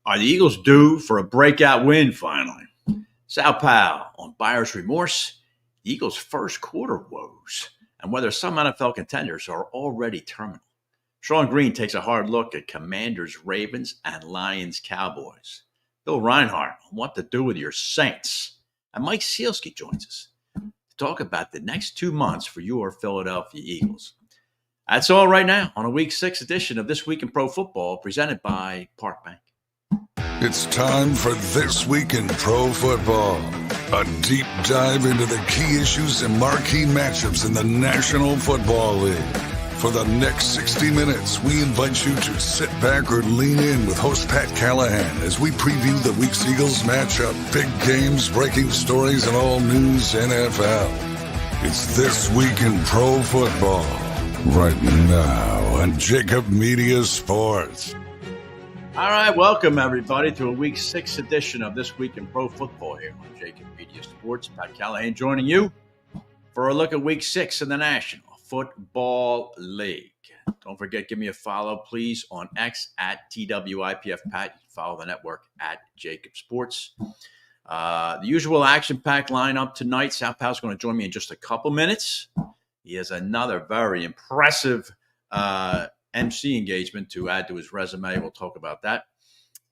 Are the Eagles due for a breakout win finally? Sal Paolantonio on buyer's remorse, the Eagles' first quarter woes, and whether some NFL contenders are already terminal. Sean Green takes a hard look at Commanders, Ravens, and Lions, Cowboys. Bill Reinhardt on what to do with your Saints. And Mike Sielski joins us to talk about the next 2 months for your Philadelphia Eagles. That's all right now on a Week 6 edition of This Week in Pro Football presented by Park Bank. It's time for This Week in Pro Football, a deep dive into the key issues and marquee matchups in the National Football League. For the next 60 minutes, we invite you to sit back or lean in with host Pat Callahan as we preview the week's Eagles matchup, big games, breaking stories, and all news NFL. It's This Week in Pro Football, right now on JAKIB Media Sports. All right, welcome everybody to a Week 6 edition of This Week in Pro Football here on JAKIB Media Sports. Pat Callahan joining you for a look at Week 6 in the National Football League. Don't forget, give me a follow, please, on X at TWIPF Pat. You can follow the network at JAKIB Sports. The usual action-packed lineup tonight. Sal Paolantonio is going to join me in just a couple minutes. He has another very impressive MC engagement to add to his resume. We'll talk about that.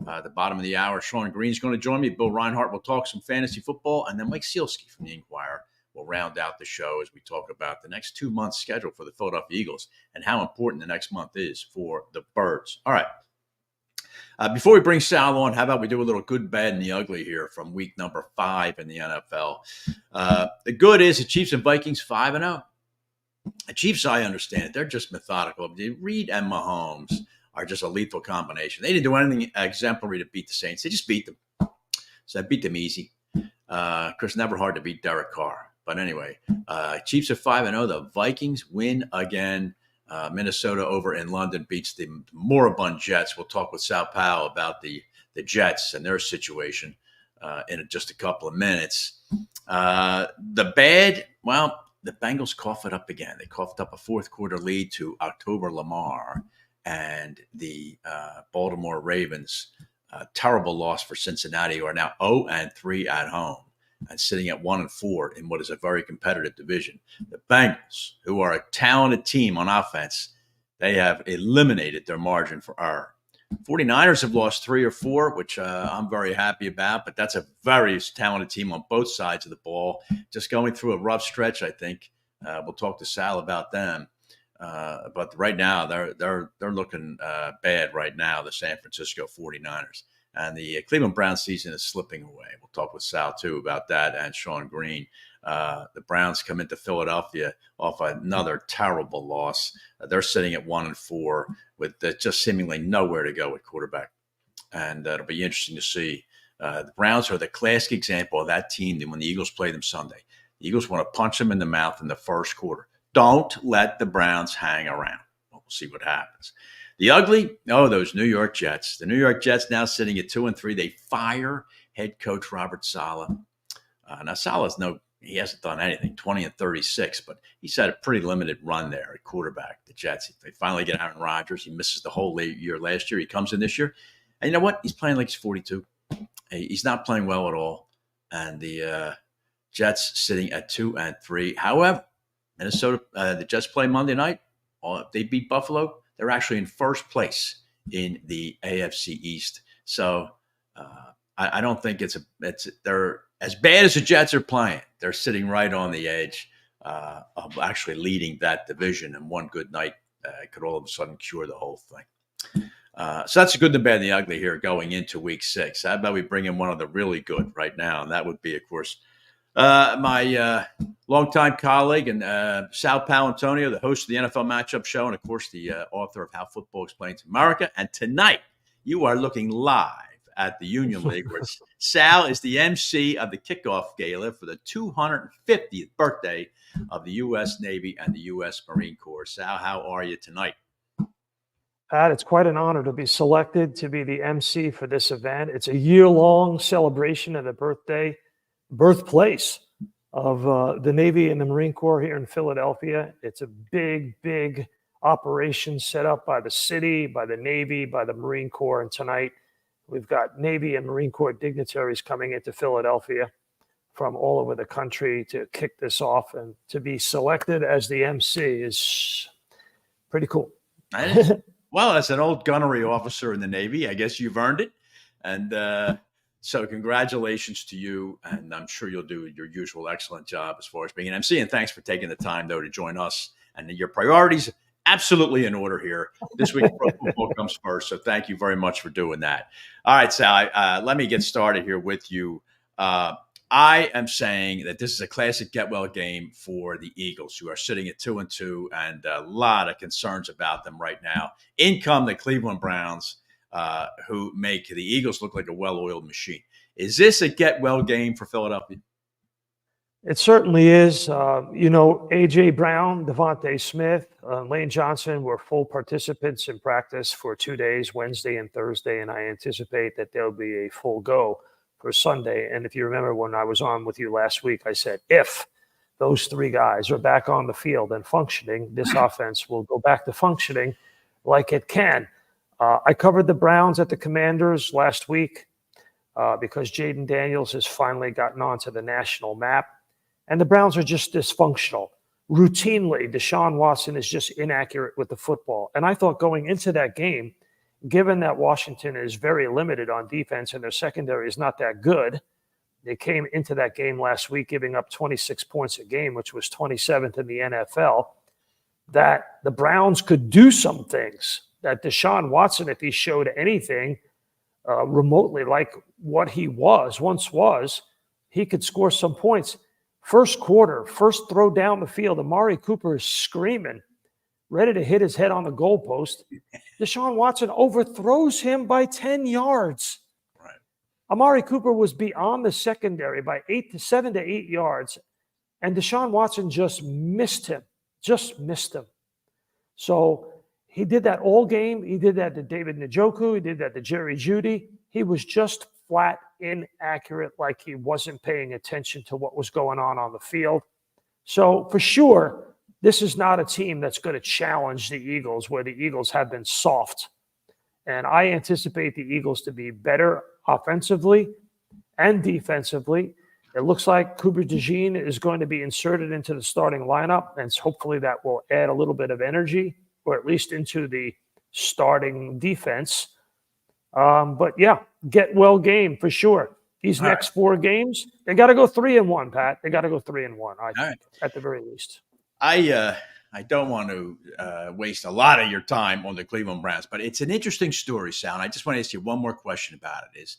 At the bottom of the hour, Sean Green is going to join me. Bill Reinhardt will talk some fantasy football. And then Mike Sielski from the Inquirer will round out the show as we talk about the next 2 months schedule for the Philadelphia Eagles and how important the next month is for the Birds. All right. Before we bring Sal on, how about we do a little good, bad, and the ugly here from week number 5 in the NFL. The good is the Chiefs and Vikings 5-0. The Chiefs, I understand, they're just methodical. Reed and Mahomes are just a lethal combination. They didn't do anything exemplary to beat the Saints. They just beat them. So I beat them easy. Chris, never hard to beat Derek Carr. But anyway, Chiefs are 5-0. The Vikings win again. Minnesota over in London beats the moribund Jets. We'll talk with Sal Paolantonio about the Jets and their situation in just a couple of minutes. The bad, well, the Bengals cough it up again. They coughed up a fourth quarter lead to October Lamar and the Baltimore Ravens. Terrible loss for Cincinnati, who are now 0-3 at home and sitting at 1-4 in what is a very competitive division. The Bengals, who are a talented team on offense, they have eliminated their margin for error. 49ers have lost 3 or 4, which I'm very happy about, but that's a very talented team on both sides of the ball. Just going through a rough stretch, I think. We'll talk to Sal about them. But right now, they're looking bad right now, the San Francisco 49ers. And the Cleveland Browns season is slipping away. We'll talk with Sal, too, about that and Sean Green. The Browns come into Philadelphia off another terrible loss. They're sitting at 1-4 with just seemingly nowhere to go at quarterback. And it'll be interesting to see. The Browns are the classic example of that team when the Eagles play them Sunday. The Eagles want to punch them in the mouth in the first quarter. Don't let the Browns hang around. We'll see what happens. The ugly, those New York Jets. The New York Jets now sitting at 2-3. They fire head coach Robert Saleh. Now, Saleh's he hasn't done anything, 20-36, but he's had a pretty limited run there at quarterback. The Jets, they finally get Aaron Rodgers. He misses the whole year last year. He comes in this year. And you know what? He's playing like he's 42. He's not playing well at all. And the Jets sitting at 2-3. However, Minnesota, the Jets play Monday night. They beat Buffalo. They're actually in first place in the AFC East. So I don't think they're as bad as the Jets are playing. They're sitting right on the edge of actually leading that division. And one good night could all of a sudden cure the whole thing. So that's the good, the bad, and the ugly here going into week 6. How about we bring in one of the really good right now? And that would be, of course, my longtime colleague and Sal Paolantonio, the host of the NFL Matchup Show, and, of course, the author of How Football Explains America. And tonight, you are looking live at the Union League, where Sal is the MC of the kickoff gala for the 250th birthday of the U.S. Navy and the U.S. Marine Corps. Sal, how are you tonight? Pat, it's quite an honor to be selected to be the MC for this event. It's a year-long celebration of the birthplace of the Navy and the Marine Corps here in Philadelphia. It's a big, big operation set up by the city, by the Navy, by the Marine Corps. And tonight, We've got Navy and Marine Corps dignitaries coming into Philadelphia from all over the country to kick this off, and to be selected as the MC is pretty cool. Well, as an old gunnery officer in the Navy, I guess you've earned it. And so congratulations to you. And I'm sure you'll do your usual excellent job as far as being an MC. And thanks for taking the time, though, to join us. And your priorities absolutely in order here. This week, pro football comes first. So thank you very much for doing that. All right, Sal, let me get started here with you. I am saying that this is a classic get-well game for the Eagles, who are sitting at 2-2, and a lot of concerns about them right now. In come the Cleveland Browns, who make the Eagles look like a well-oiled machine. Is this a get-well game for Philadelphia? It certainly is. A.J. Brown, Devontae Smith, Lane Johnson were full participants in practice for 2 days, Wednesday and Thursday, and I anticipate that there'll be a full go for Sunday. And if you remember when I was on with you last week, I said, if those three guys are back on the field and functioning, this offense will go back to functioning like it can. I covered the Browns at the Commanders last week because Jaden Daniels has finally gotten onto the national map. And the Browns are just dysfunctional. Routinely, Deshaun Watson is just inaccurate with the football. And I thought going into that game, given that Washington is very limited on defense and their secondary is not that good, they came into that game last week giving up 26 points a game, which was 27th in the NFL, that the Browns could do some things, that Deshaun Watson, if he showed anything remotely like what he once was, he could score some points. First quarter, first throw down the field, Amari Cooper is screaming, ready to hit his head on the goalpost. Deshaun Watson overthrows him by 10 yards. Right. Amari Cooper was beyond the secondary by 7 to 8 yards, and Deshaun Watson just missed him. So he did that all game. He did that to David Njoku. He did that to Jerry Jeudy. He was just flat inaccurate, like he wasn't paying attention to what was going on the field. So for sure, this is not a team that's going to challenge the Eagles, where the Eagles have been soft. And I anticipate the Eagles to be better offensively and defensively. It looks like Cooper DeJean is going to be inserted into the starting lineup, and hopefully that will add a little bit of energy, or at least into the starting defense. But yeah, get well game for sure. These next 4 games, they got to go 3-1, Pat. They got to go 3-1, I think, at the very least. I don't want to waste a lot of your time on the Cleveland Browns, but it's an interesting story, Sal. And I just want to ask you one more question about it. Is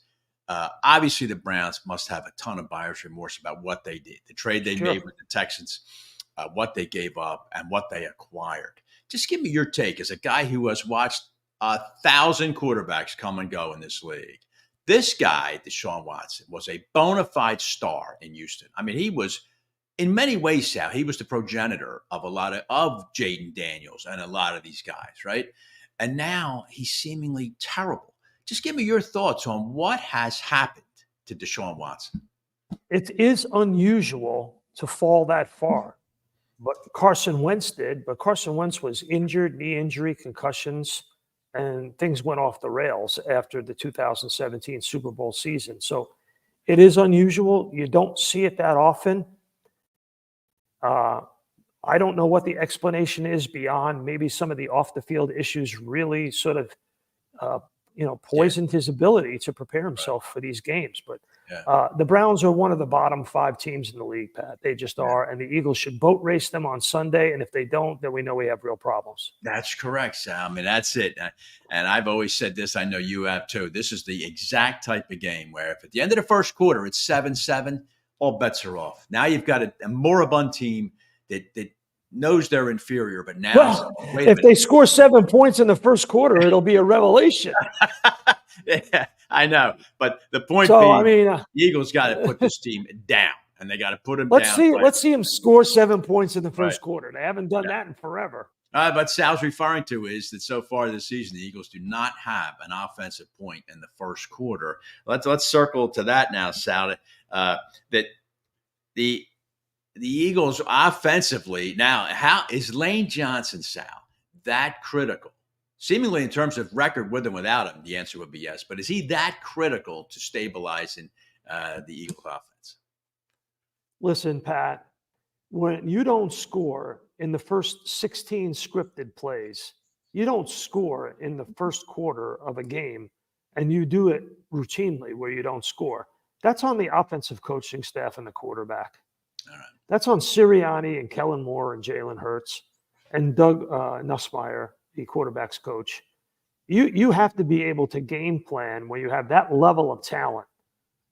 obviously the Browns must have a ton of buyer's remorse about what they did, the trade they made with the Texans, what they gave up, and what they acquired. Just give me your take as a guy who has watched 1,000 quarterbacks come and go in this league. This guy, Deshaun Watson, was a bona fide star in Houston. I mean, he was, in many ways, Sal, he was the progenitor of a lot of Jaden Daniels and a lot of these guys, right? And now he's seemingly terrible. Just give me your thoughts on what has happened to Deshaun Watson. It is unusual to fall that far, but Carson Wentz did. But Carson Wentz was injured, knee injury, concussions, and things went off the rails after the 2017 Super Bowl season. So it is unusual. You don't see it that often. I don't know what the explanation is beyond maybe some of the off-the-field issues really sort of, poisoned his ability to prepare himself for these games. But the Browns are one of the bottom 5 teams in the league, Pat. They just are. And the Eagles should boat race them on Sunday. And if they don't, then we know we have real problems. That's correct, Sal. I mean, that's it. And I've always said this. I know you have too. This is the exact type of game where if at the end of the first quarter it's 7-7, all bets are off. Now you've got a moribund team that knows they're inferior, but now if they score 7 points in the first quarter, it'll be a revelation. Yeah, I know. But the point being, the Eagles got to put this team down, and they got to put them down. Let's see them score 7 points in the first quarter. They haven't done that in forever. But Sal's referring to is that so far this season, the Eagles do not have an offensive point in the first quarter. Let's circle to that now, Sal. That the Eagles offensively now, how is Lane Johnson, Sal, that critical seemingly in terms of record with and without him, the answer would be yes. But is he that critical to stabilizing the Eagles offense? Listen, Pat, when you don't score in the first 16 scripted plays, you don't score in the first quarter of a game, and you do it routinely where you don't score. That's on the offensive coaching staff and the quarterback. All right. That's on Sirianni and Kellen Moore and Jalen Hurts and Doug Nussmeier, the quarterback's coach. You have to be able to game plan when you have that level of talent.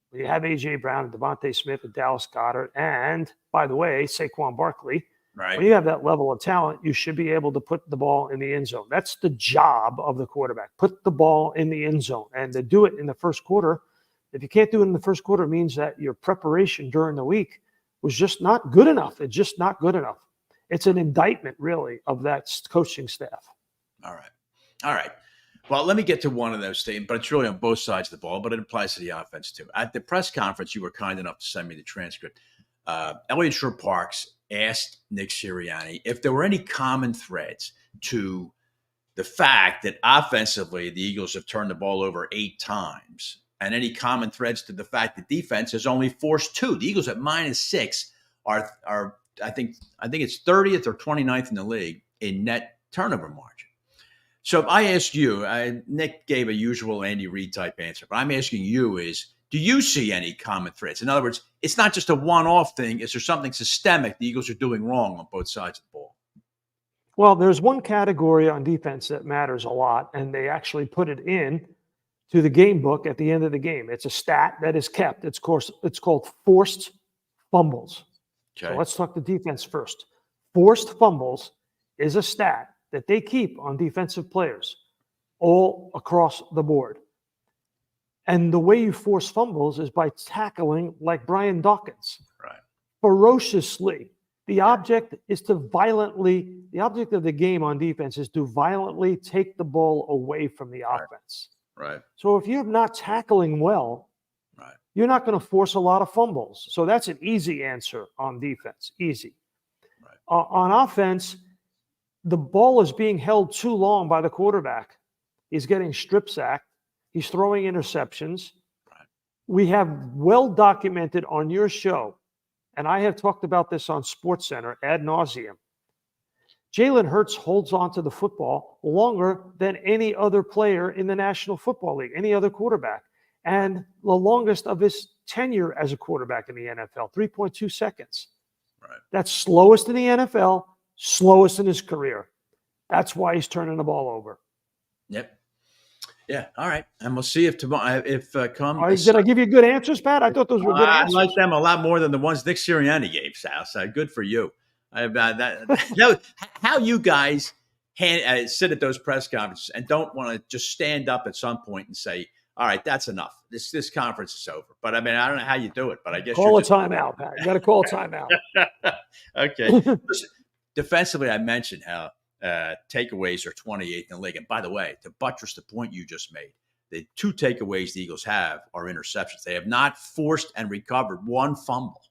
When you have A.J. Brown and Devontae Smith and Dallas Goedert and, by the way, Saquon Barkley. Right. When you have that level of talent, you should be able to put the ball in the end zone. That's the job of the quarterback. Put the ball in the end zone. And to do it in the first quarter, if you can't do it in the first quarter, it means that your preparation during the week was just not good enough. It's just not good enough. It's an indictment, really, of that coaching staff. All right. Well, let me get to one of those things, but it's really on both sides of the ball, but it applies to the offense too. At the press conference, you were kind enough to send me the transcript. Elliott Shore-Parks asked Nick Sirianni if there were any common threads to the fact that offensively the Eagles have turned the ball over 8 times, and any common threads to the fact that defense has only forced 2. The Eagles at -6 are I think it's 30th or 29th in the league in net turnover margin. So if I ask you, Nick gave a usual Andy Reid type answer, but I'm asking you do you see any common threads? In other words, it's not just a one-off thing. Is there something systemic the Eagles are doing wrong on both sides of the ball? Well, there's one category on defense that matters a lot, and they actually put it in to the game book at the end of the game. It's a stat that is kept. It's called forced fumbles. Okay. So let's talk the defense first. Forced fumbles is a stat that they keep on defensive players all across the board. And the way you force fumbles is by tackling like Brian Dawkins. Right. Ferociously. The object of the game on defense is to violently take the ball away from the offense. Right. So if you're not tackling well, you're not going to force a lot of fumbles. So that's an easy answer on defense. Easy. Right. On offense, the ball is being held too long by the quarterback. He's getting strip sacked. He's throwing interceptions. Right. We have well documented on your show, and I have talked about this on SportsCenter ad nauseum. Jalen Hurts holds on to the football longer than any other player in the National Football League, any other quarterback, and the longest of his tenure as a quarterback in the NFL, 3.2 seconds. Right. That's slowest in the NFL, slowest in his career. That's why he's turning the ball over. Yep. Yeah. All right. And we'll see if tomorrow, did I give you good answers, Pat? I thought those were good answers. I like them a lot more than the ones Nick Sirianni gave, Sal. So good for you. How you guys sit at those press conferences and don't want to just stand up at some point and say, all right, that's enough. This conference is over. But I mean, I don't know how you do it, but I guess call a timeout, Pat. You got to call a timeout. Okay. Listen, defensively, I mentioned how takeaways are 28th in the league. And by the way, to buttress the point you just made, the 2 takeaways the Eagles have are interceptions. They have not forced and recovered one fumble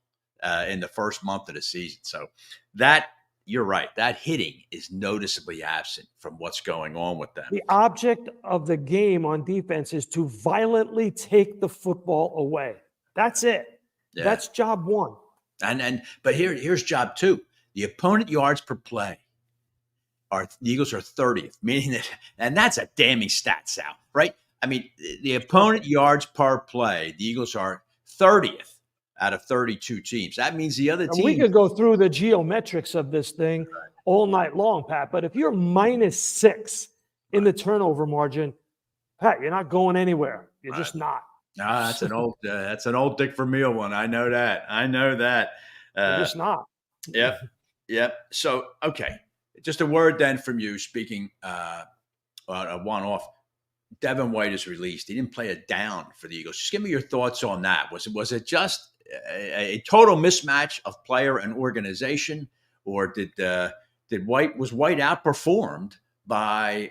in the first month of the season. So that, you're right, that hitting is noticeably absent from what's going on with them. The object of the game on defense is to violently take the football away. That's it. Yeah. That's job 1. But here's job 2. The opponent yards per play. The Eagles are 30th, meaning that, and that's a damning stat, Sal, right? I mean, the opponent yards per play, the Eagles are 30th out of 32 teams. That means the other team. We could go through the geometrics of this thing all night long, Pat, but if you're -6 in the turnover margin, Pat, you're not going anywhere. You're just not. That's an old Dick Vermeil one. I know that. You're just not. Yep. So, okay. Just a word then from you, speaking a one-off. Devin White is released. He didn't play it down for the Eagles. Just give me your thoughts on that. Was it just a total mismatch of player and organization, or was White outperformed by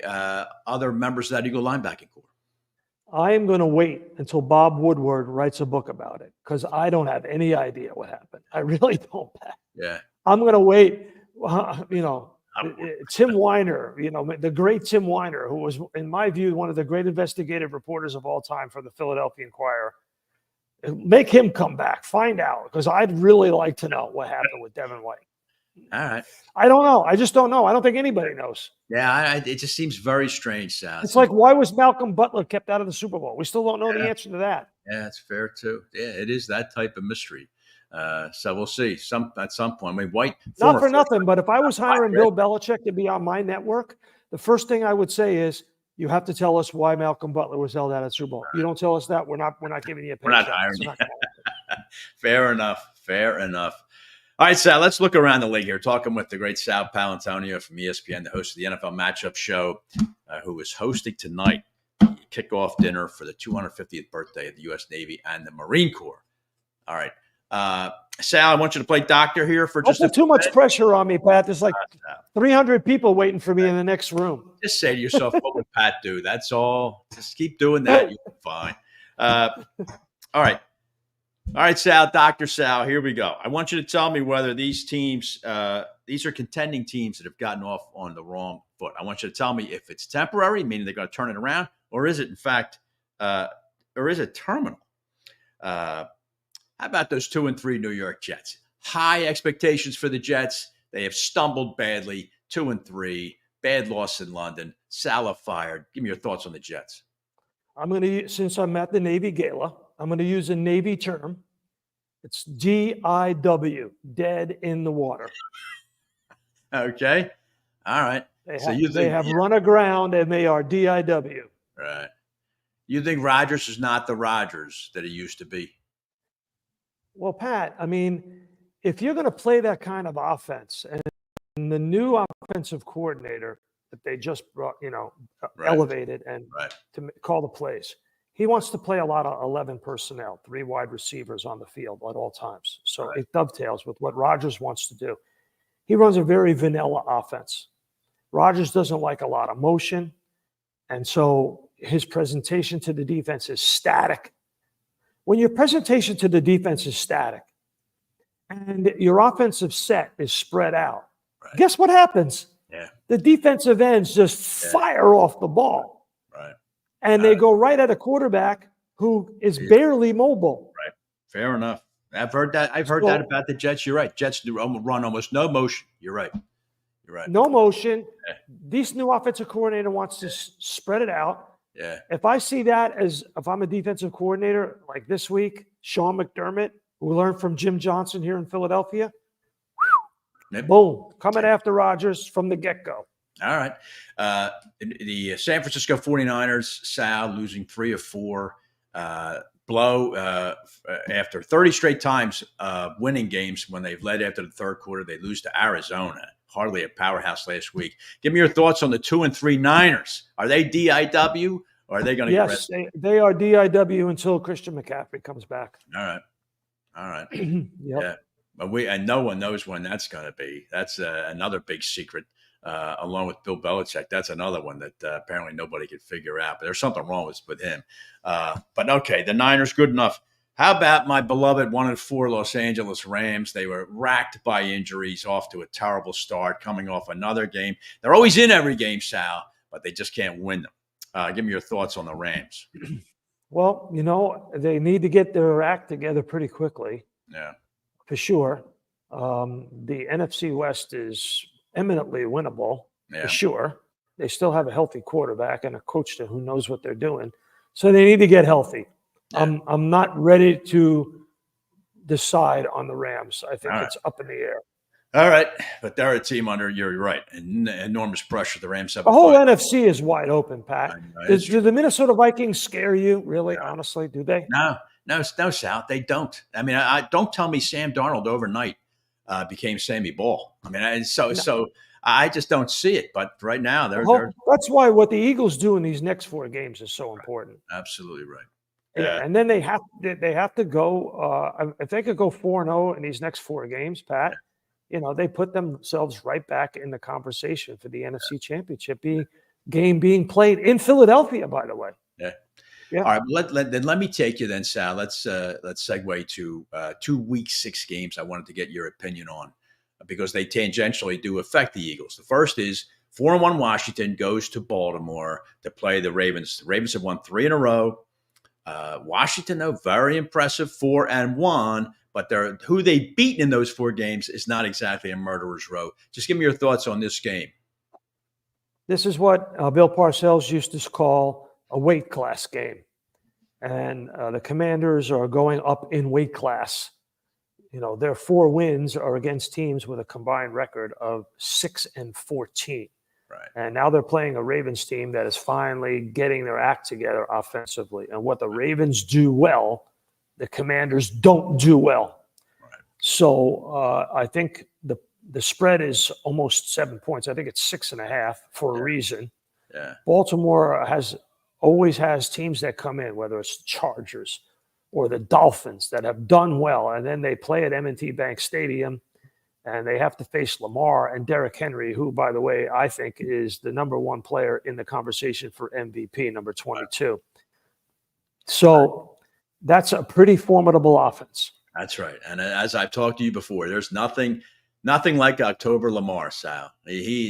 other members of that Eagle linebacking corps? I am going to wait until Bob Woodward writes a book about it because I don't have any idea what happened. I really don't, Pat. Yeah. I'm going to wait. Tim Weiner, the great Tim Weiner, who was, in my view, one of the great investigative reporters of all time for the Philadelphia Inquirer. Make him come back. Find out, because I'd really like to know what happened with Devin White. All right. I don't know. I just don't know. I don't think anybody knows. Yeah, it just seems very strange, Sal. It's like, why was Malcolm Butler kept out of the Super Bowl? We still don't know the answer to that. Yeah, it's fair too. Yeah, it is that type of mystery. So we'll see. At some point, I mean, White. Not for nothing, but if I was hiring Bill Belichick to be on my network, the first thing I would say is, you have to tell us why Malcolm Butler was held out at Super Bowl. You don't tell us that, we're not giving you a paycheck. We're not hiring you. Fair enough. All right, Sal, let's look around the league here. Talking with the great Sal Paolantonio from ESPN, the host of the NFL Matchup Show, who is hosting tonight the kickoff dinner for the 250th birthday of the U.S. Navy and the Marine Corps. All right. Sal, I want you to play doctor here for just too much pressure on me, Pat. There's like 300 people waiting for me in the next room. Just say to yourself, what would Pat do? That's all. Just keep doing that. You'll be fine. All right, Sal, Dr. Sal, here we go. I want you to tell me whether these teams, these are contending teams that have gotten off on the wrong foot. I want you to tell me if it's temporary, meaning they're going to turn it around, or is it, in fact, or is it terminal? How about those 2-3 New York Jets? High expectations for the Jets. They have stumbled badly. 2-3, bad loss in London. Salah fired. Give me your thoughts on the Jets. Since I'm at the Navy Gala, I'm going to use a Navy term. It's DIW, dead in the water. Okay. All right. They have run aground and they are DIW. Right. You think Rodgers is not the Rodgers that he used to be? Well, Pat, I mean, if you're going to play that kind of offense, and the new offensive coordinator that they just brought, elevated and to call the plays, he wants to play a lot of 11 personnel, 3 wide receivers on the field at all times. So it dovetails with what Rodgers wants to do. He runs a very vanilla offense. Rodgers doesn't like a lot of motion, and so his presentation to the defense is static. When your presentation to the defense is static and your offensive set is spread out, guess what happens? Yeah. The defensive ends just fire off the ball. Right. And they go right at a quarterback who is barely mobile. Right. Fair enough. I've heard that about the Jets. You're right. Jets run almost no motion. You're right. No motion. Yeah. This new offensive coordinator wants to spread it out. Yeah. If I see that if I'm a defensive coordinator, like this week, Sean McDermott, who learned from Jim Johnson here in Philadelphia, boom, coming after Rodgers from the get-go. All right. The San Francisco 49ers, Sal, losing 3 of 4, blow after 30 straight times winning games. When they've led after the third quarter, they lose to Arizona. Hardly a powerhouse last week. Give me your thoughts on the 2-3 Niners. Are they DIW or are they going to get Yes, they are DIW until Christian McCaffrey comes back. All right. Yep. Yeah. But no one knows when that's going to be. That's another big secret, along with Bill Belichick. That's another one that apparently nobody could figure out. But there's something wrong with him. But okay, the Niners, good enough. How about my beloved 1-4 Los Angeles Rams? They were racked by injuries, off to a terrible start, coming off another game. They're always in every game, Sal, but they just can't win them. Give me your thoughts on the Rams. Well, they need to get their act together pretty quickly. Yeah. For sure. The NFC West is eminently winnable, for sure. They still have a healthy quarterback and a coach who knows what they're doing. So they need to get healthy. Yeah. I'm not ready to decide on the Rams. I think it's up in the air. All right. But they're a team under, you're right, enormous pressure. The Rams have the whole NFC is wide open, Pat. Do the Minnesota Vikings scare you, really, honestly? Do they? No, Sal, they don't. I mean, don't tell me Sam Darnold overnight became Sammy Ball. I mean, so I just don't see it. But right now, they're that's why what the Eagles do in these next 4 games is so important. Absolutely right. Yeah, and then they have to go. If they could go 4-0 in these next 4 games, Pat, they put themselves right back in the conversation for the NFC Championship game being played in Philadelphia, by the way. Yeah. All right. Let me take you then, Sal. Let's segue to 2 Week 6 games. I wanted to get your opinion on because they tangentially do affect the Eagles. The first is 4-1 Washington goes to Baltimore to play the Ravens. The Ravens have won 3 in a row. Washington, though, very impressive, 4-1, but who they beat in those 4 games is not exactly a murderer's row. Just give me your thoughts on this game. This is what Bill Parcells used to call a weight class game. And the Commanders are going up in weight class. You know, their 4 wins are against teams with a combined record of 6-14. Right. And now they're playing a Ravens team that is finally getting their act together offensively. And what the Ravens do well, the Commanders don't do well. Right. So I think the spread is almost 7 points. I think it's 6.5 for a reason. Yeah. Baltimore always has teams that come in, whether it's the Chargers or the Dolphins, that have done well. And then they play at M&T Bank Stadium, and they have to face Lamar and Derrick Henry, who, by the way, I think is the number 1 player in the conversation for MVP, number 22. So that's a pretty formidable offense. That's right. And as I've talked to you before, there's nothing like October Lamar, Sal.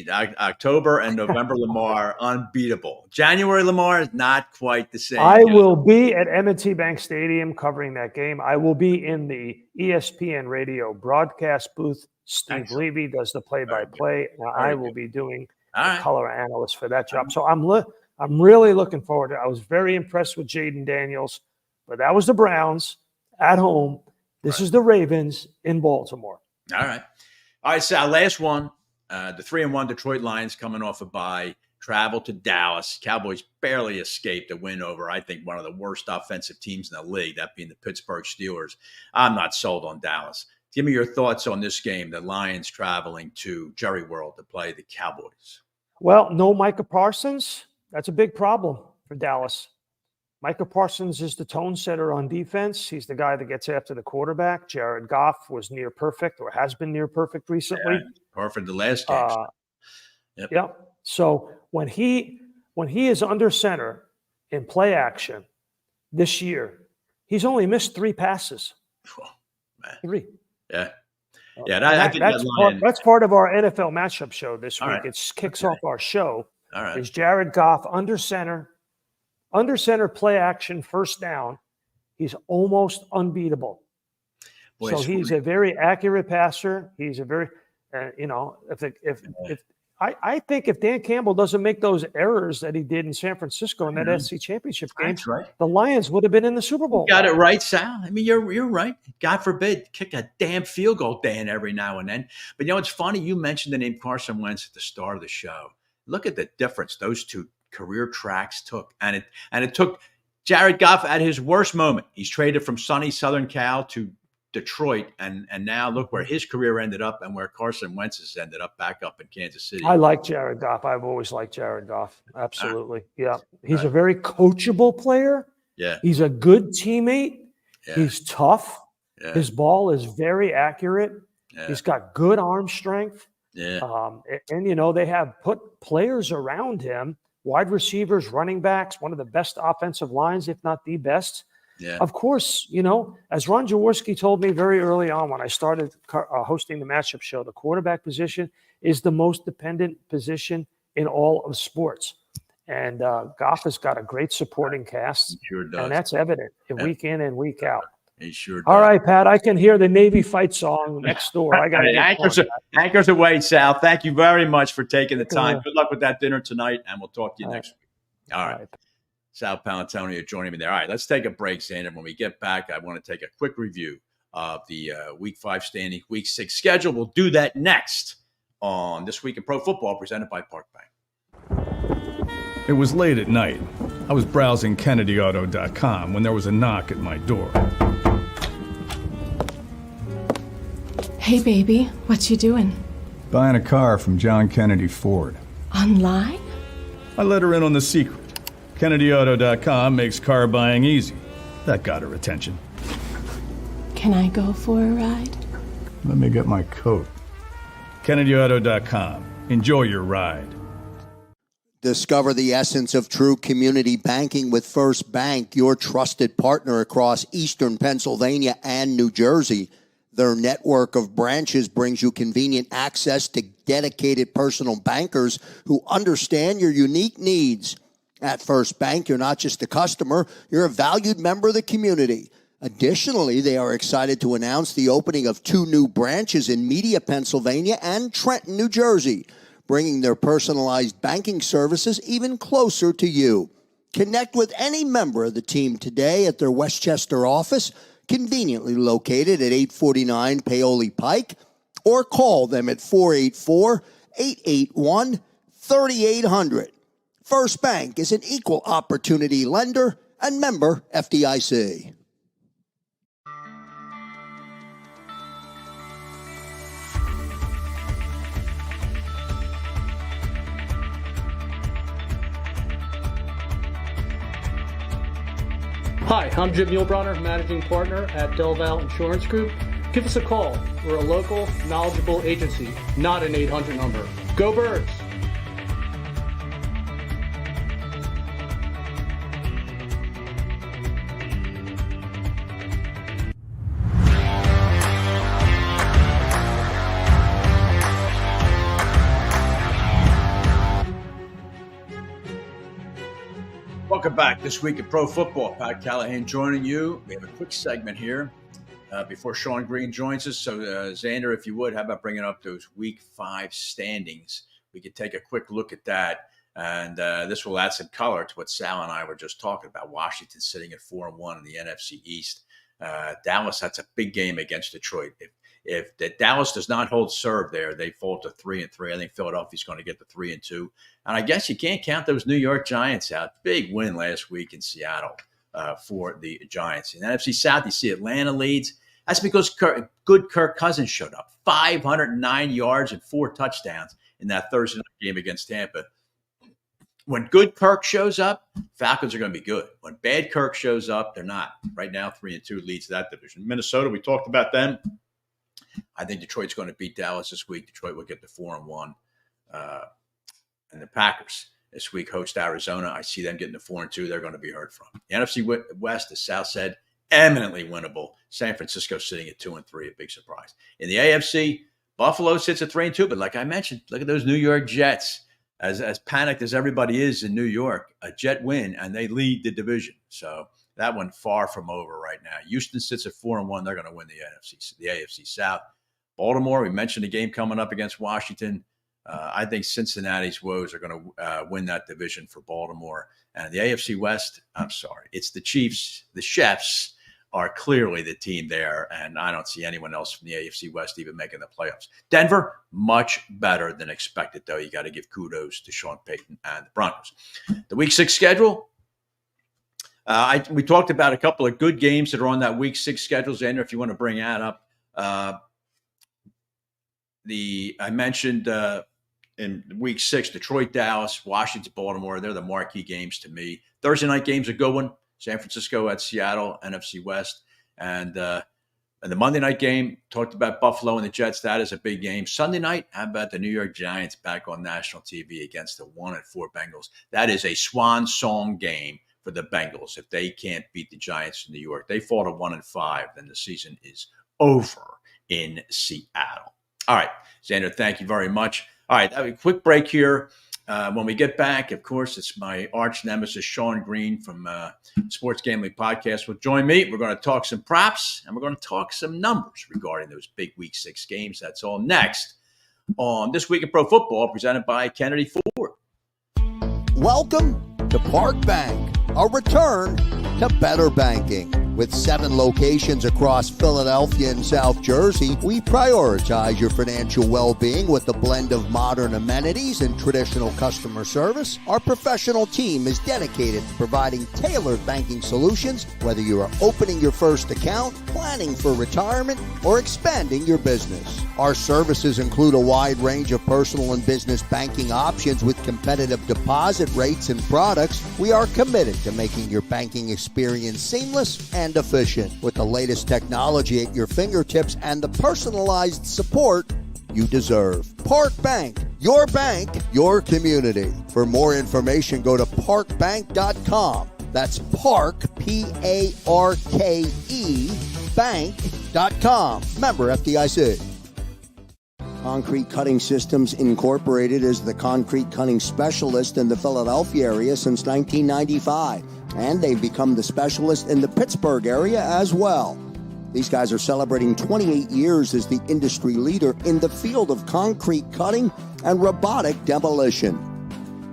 October and November Lamar, unbeatable. January Lamar is not quite the same. I will be at M&T Bank Stadium covering that game. I will be in the ESPN radio broadcast booth. Steve Levy does the play-by-play. I will be doing the color analyst for that job. So I'm really looking forward to it. I was very impressed with Jaden Daniels, but that was the Browns at home. This is the Ravens in Baltimore. All right, Sal, last one. The 3-1 Detroit Lions coming off a bye, travel to Dallas. Cowboys barely escaped a win over, I think, one of the worst offensive teams in the league, that being the Pittsburgh Steelers. I'm not sold on Dallas. Give me your thoughts on this game, the Lions traveling to Jerry World to play the Cowboys. Well, no Micah Parsons. That's a big problem for Dallas. Micah Parsons is the tone setter on defense. He's the guy that gets after the quarterback. Jared Goff was near perfect, or has been near perfect recently. Yeah, perfect the last game. Yep. So when he is under center in play action this year, he's only missed 3 passes. Oh, man. 3. Yeah. Yeah, that's part of our NFL matchup show this week. Right. It kicks off our show. All right. Is Jared Goff under center play action, first down. He's almost unbeatable. Boy, so he's a very accurate passer. He's a very, I think if Dan Campbell doesn't make those errors that he did in San Francisco in that SC championship game, the Lions would have been in the Super Bowl. You got it right, Sal. I mean, you're right. God forbid, kick a damn field goal, Dan, every now and then. But it's funny. You mentioned the name Carson Wentz at the start of the show. Look at the difference those 2 career tracks took. And it took Jared Goff at his worst moment. He's traded from sunny Southern Cal to Detroit, and now look where his career ended up and where Carson Wentz has ended up, back up in Kansas City. I like Jared Goff. I've always liked Jared Goff. Absolutely. Yeah. He's a very coachable player. Yeah. He's a good teammate. Yeah. He's tough. Yeah. His ball is very accurate. Yeah. He's got good arm strength. Yeah. And they have put players around him, wide receivers, running backs, one of the best offensive lines, if not the best. Yeah. Of course, as Ron Jaworski told me very early on when I started hosting the matchup show, the quarterback position is the most dependent position in all of sports. And Goff has got a great supporting cast. Sure does. And that's evident week in and week out. He sure does. All right, Pat, I can hear the Navy fight song next door. I got anchors away, Sal. Thank you very much for taking the time. Good luck with that dinner tonight, and we'll talk to you next week. All right. Sal Paolantonio joining me there. All right, let's take a break, Xander. When we get back, I want to take a quick review of the Week 5 standing, Week 6 schedule. We'll do that next on This Week in Pro Football, presented by Park Bank. It was late at night. I was browsing KennedyAuto.com when there was a knock at my door. Hey, baby, what you doing? Buying a car from John Kennedy Ford. Online? I let her in on the secret. KennedyAuto.com makes car buying easy. That got her attention. Can I go for a ride? Let me get my coat. KennedyAuto.com. Enjoy your ride. Discover the essence of true community banking with First Bank, your trusted partner across eastern Pennsylvania and New Jersey. Their network of branches brings you convenient access to dedicated personal bankers who understand your unique needs. At First Bank, you're not just a customer, you're a valued member of the community. Additionally, they are excited to announce the opening of 2 new branches in Media, Pennsylvania and Trenton, New Jersey, bringing their personalized banking services even closer to you. Connect with any member of the team today at their Westchester office, conveniently located at 849 Paoli Pike, or call them at 484-881-3800. First Bank is an equal opportunity lender and member FDIC. Hi, I'm Jim Muehlbronner, Managing Partner at Del Val Insurance Group. Give us a call. We're a local, knowledgeable agency, not an 800 number. Go Birds! Welcome back. This week in pro football, Pat Callahan joining you. We have a quick segment here before Sean Green joins us. So, Xander, if you would, how about bringing up those Week 5 standings? We could take a quick look at that, and this will add some color to what Sal and I were just talking about. Washington sitting at 4-1 in the NFC East. Dallas, that's a big game against Detroit. If Dallas does not hold serve there, they fall to 3-3. I think Philadelphia's going to get to 3-2. And I guess you can't count those New York Giants out. Big win last week in Seattle for the Giants. In the NFC South, you see Atlanta leads. That's because good Kirk Cousins showed up. 509 yards and 4 touchdowns in that Thursday night game against Tampa. When good Kirk shows up, Falcons are going to be good. When bad Kirk shows up, they're not. Right now, 3-2 leads that division. Minnesota, we talked about them. I think Detroit's going to beat Dallas this week. Detroit will get to 4-1. And the Packers this week host Arizona. I see them getting to 4-2. They're going to be heard from. The NFC West, as Sal said, eminently winnable. San Francisco sitting at 2-3, a big surprise. In the AFC, Buffalo sits at 3-2. But like I mentioned, look at those New York Jets. As panicked as everybody is in New York, a Jet win, and they lead the division. So that one far from over right now. Houston sits at 4-1. They're going to win the AFC South. Baltimore, we mentioned the game coming up against Washington. I think Cincinnati's woes are going to win that division for Baltimore. And the AFC West, I'm sorry, it's the Chiefs. The Chefs are clearly the team there, and I don't see anyone else from the AFC West even making the playoffs. Denver, much better than expected, though. You got to give kudos to Sean Payton and the Broncos. The Week 6 schedule, we talked about a couple of good games that are on that Week 6 schedule. Xander, if you want to bring that up. I mentioned in Week 6, Detroit, Dallas, Washington, Baltimore. They're the marquee games to me. Thursday night games are a good one. San Francisco at Seattle, NFC West. And the Monday night game, talked about Buffalo and the Jets. That is a big game. Sunday night, how about the New York Giants back on national TV against the 1-4 Bengals? That is a swan song game for the Bengals. If they can't beat the Giants in New York, they fall to 1-5, then the season is over in Seattle. All right, Xander, thank you very much. All right, a quick break here. When we get back, of course, it's my arch nemesis, Sean Green from Sports Gambling Podcast will join me. We're going to talk some props, and we're going to talk some numbers regarding those big Week 6 games. That's all next on This Week in Pro Football, presented by Kennedy Ford. Welcome to Park Bank, a return to better banking. With 7 locations across Philadelphia and South Jersey, we prioritize your financial well-being with a blend of modern amenities and traditional customer service. Our professional team is dedicated to providing tailored banking solutions, whether you are opening your first account, planning for retirement, or expanding your business. Our services include a wide range of personal and business banking options with competitive deposit rates and products. We are committed to making your banking experience seamless and efficient, with the latest technology at your fingertips and the personalized support you deserve. Park Bank, your community. For more information, go to parkbank.com. That's Park, P-A-R-K-E, bank.com. ConcreteCuttingSystems.com. Member FDIC. Concrete Cutting Systems Incorporated is the concrete cutting specialist in the Philadelphia area since 1995, and they've become the specialist in the Pittsburgh area as well. These guys are celebrating 28 years as the industry leader in the field of concrete cutting and robotic demolition.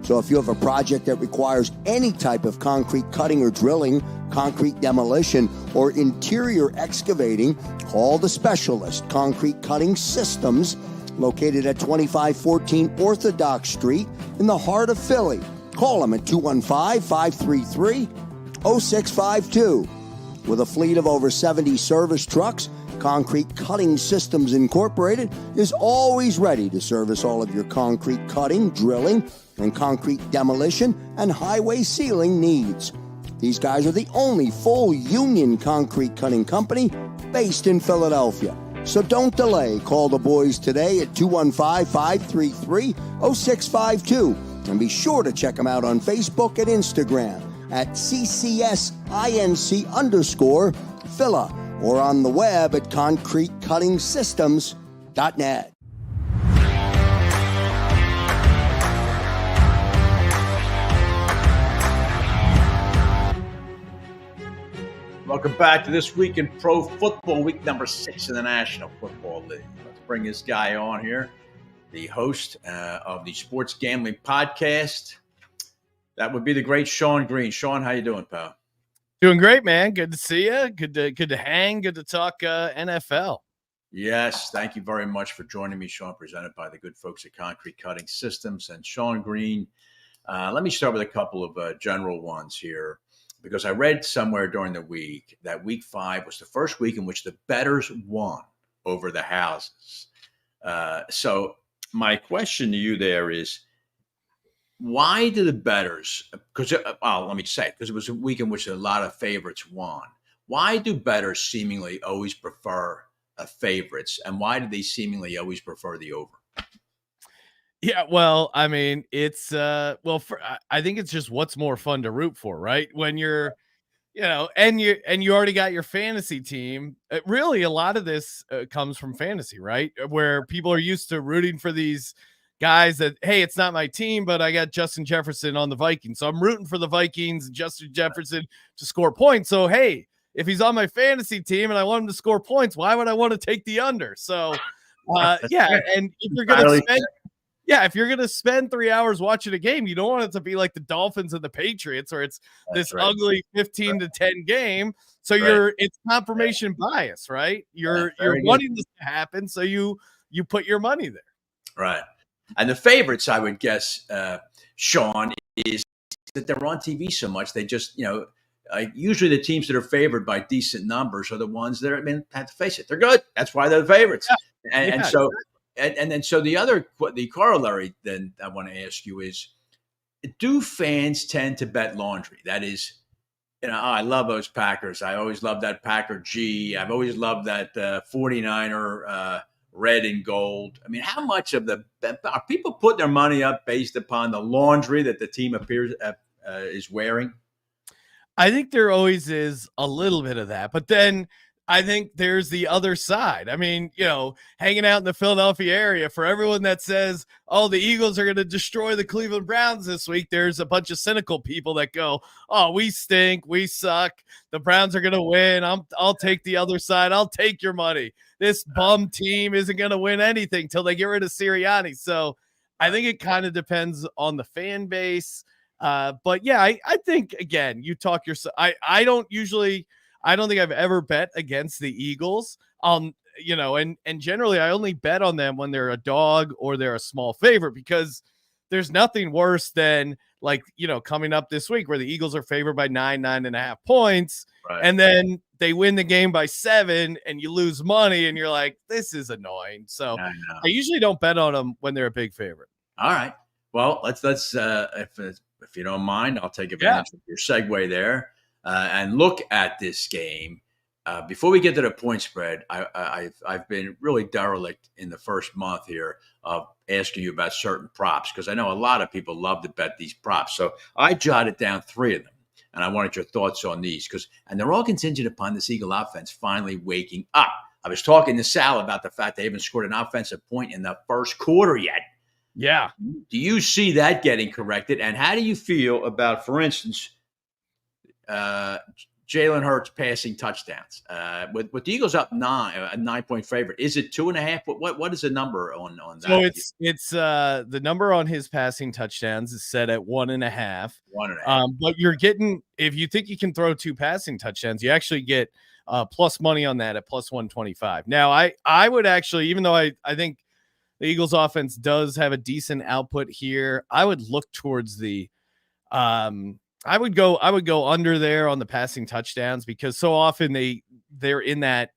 So if you have a project that requires any type of concrete cutting or drilling, concrete demolition, or interior excavating, call the specialist, Concrete Cutting Systems, located at 2514 Orthodox Street in the heart of Philly. Call them at 215-533-0652. With a fleet of over 70 service trucks, Concrete Cutting Systems Incorporated is always ready to service all of your concrete cutting, drilling, and concrete demolition and highway sealing needs. These guys are the only full union concrete cutting company based in Philadelphia. So don't delay. Call the boys today at 215-533-0652. And be sure to check them out on Facebook and Instagram at CCSINC_Phila or on the web at ConcreteCuttingSystems.net. Welcome back to This Week in Pro Football, week number 6 in the National Football League. Let's bring this guy on here, the host of the Sports Gambling Podcast. That would be the great Sean Green. Sean, how you doing, pal? Doing great, man. Good to see you. Good to hang. Good to talk NFL. Yes, thank you very much for joining me, Sean, presented by the good folks at Concrete Cutting Systems. And Sean Green, let me start with a couple of general ones here, because I read somewhere during the week that week 5 was the first week in which the bettors won over the houses. So my question to you there is, why do the bettors, because let me say, because it was a week in which a lot of favorites won. Why do bettors seemingly always prefer favorites, and why do they seemingly always prefer the over? Yeah, well, I mean, it's I think it's just what's more fun to root for, right? When you're, and you already got your fantasy team. Really, a lot of this comes from fantasy, right? Where people are used to rooting for these guys that, hey, it's not my team, but I got Justin Jefferson on the Vikings, so I'm rooting for the Vikings, Justin Jefferson to score points. So, hey, if he's on my fantasy team and I want him to score points, why would I want to take the under? So, yeah, and if you're going to spend. Yeah, if you're going to spend 3 hours watching a game, you don't want it to be like the Dolphins and the Patriots, or it's this ugly 15-10 game. So it's confirmation bias, right? You're wanting this to happen, so you put your money there. Right. And the favorites, I would guess, Sean, is that they're on TV so much. They just, usually the teams that are favored by decent numbers are the ones that are, have to face it, they're good. That's why they're the favorites. Yeah. And so. And then so the corollary then I want to ask you is, do fans tend to bet laundry? That is, I love those Packers. I always loved that Packer G. I've always loved that 49er red and gold. I mean, how much of are people putting their money up based upon the laundry that the team is wearing? I think there always is a little bit of that, but then I think there's the other side. I mean, hanging out in the Philadelphia area, for everyone that says, oh, the Eagles are going to destroy the Cleveland Browns this week, there's a bunch of cynical people that go, oh, we stink, we suck, the Browns are going to win, I'll take the other side, I'll take your money. This bum team isn't going to win anything till they get rid of Sirianni. So I think it kind of depends on the fan base. But yeah, I think, again, you talk yourself. I don't think I've ever bet against the Eagles. And generally I only bet on them when they're a dog or they're a small favorite, because there's nothing worse than coming up this week where the Eagles are favored by 9.5 points. Right. And then they win the game by 7 and you lose money and you're like, this is annoying. So I usually don't bet on them when they're a big favorite. All right. Well, let's if you don't mind, I'll take advantage of your segue there. And look at this game. Before we get to the point spread, I've been really derelict in the first month here of asking you about certain props, because I know a lot of people love to bet these props. So I jotted down 3 of them, and I wanted your thoughts on these, and they're all contingent upon this Eagle offense finally waking up. I was talking to Sal about the fact they haven't scored an offensive point in the first quarter yet. Yeah. Do you see that getting corrected? And how do you feel about, for instance, Jalen Hurts passing touchdowns? With the Eagles up 9, a 9-point favorite, is it 2.5? What is the number on that? So it's the number on his passing touchdowns is set at 1.5. 1.5. But you're getting, if you think you can throw 2 passing touchdowns, you actually get plus money on that at plus 125. Now, I would actually, even though I think the Eagles offense does have a decent output here, I would look towards the I would go under there on the passing touchdowns, because so often they're in that,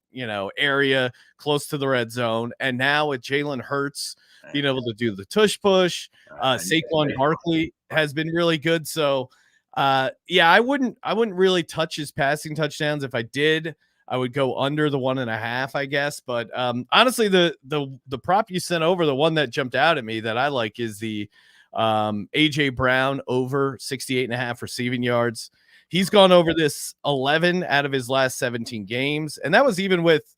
area close to the red zone. And now with Jalen Hurts being able to do the tush push, Saquon Barkley has been really good. So I wouldn't really touch his passing touchdowns. If I did, I would go under the 1.5, I guess. But honestly, the prop you sent over, the one that jumped out at me that I like is the AJ Brown over 68.5 receiving yards. He's gone over this 11 out of his last 17 games. And that was even with,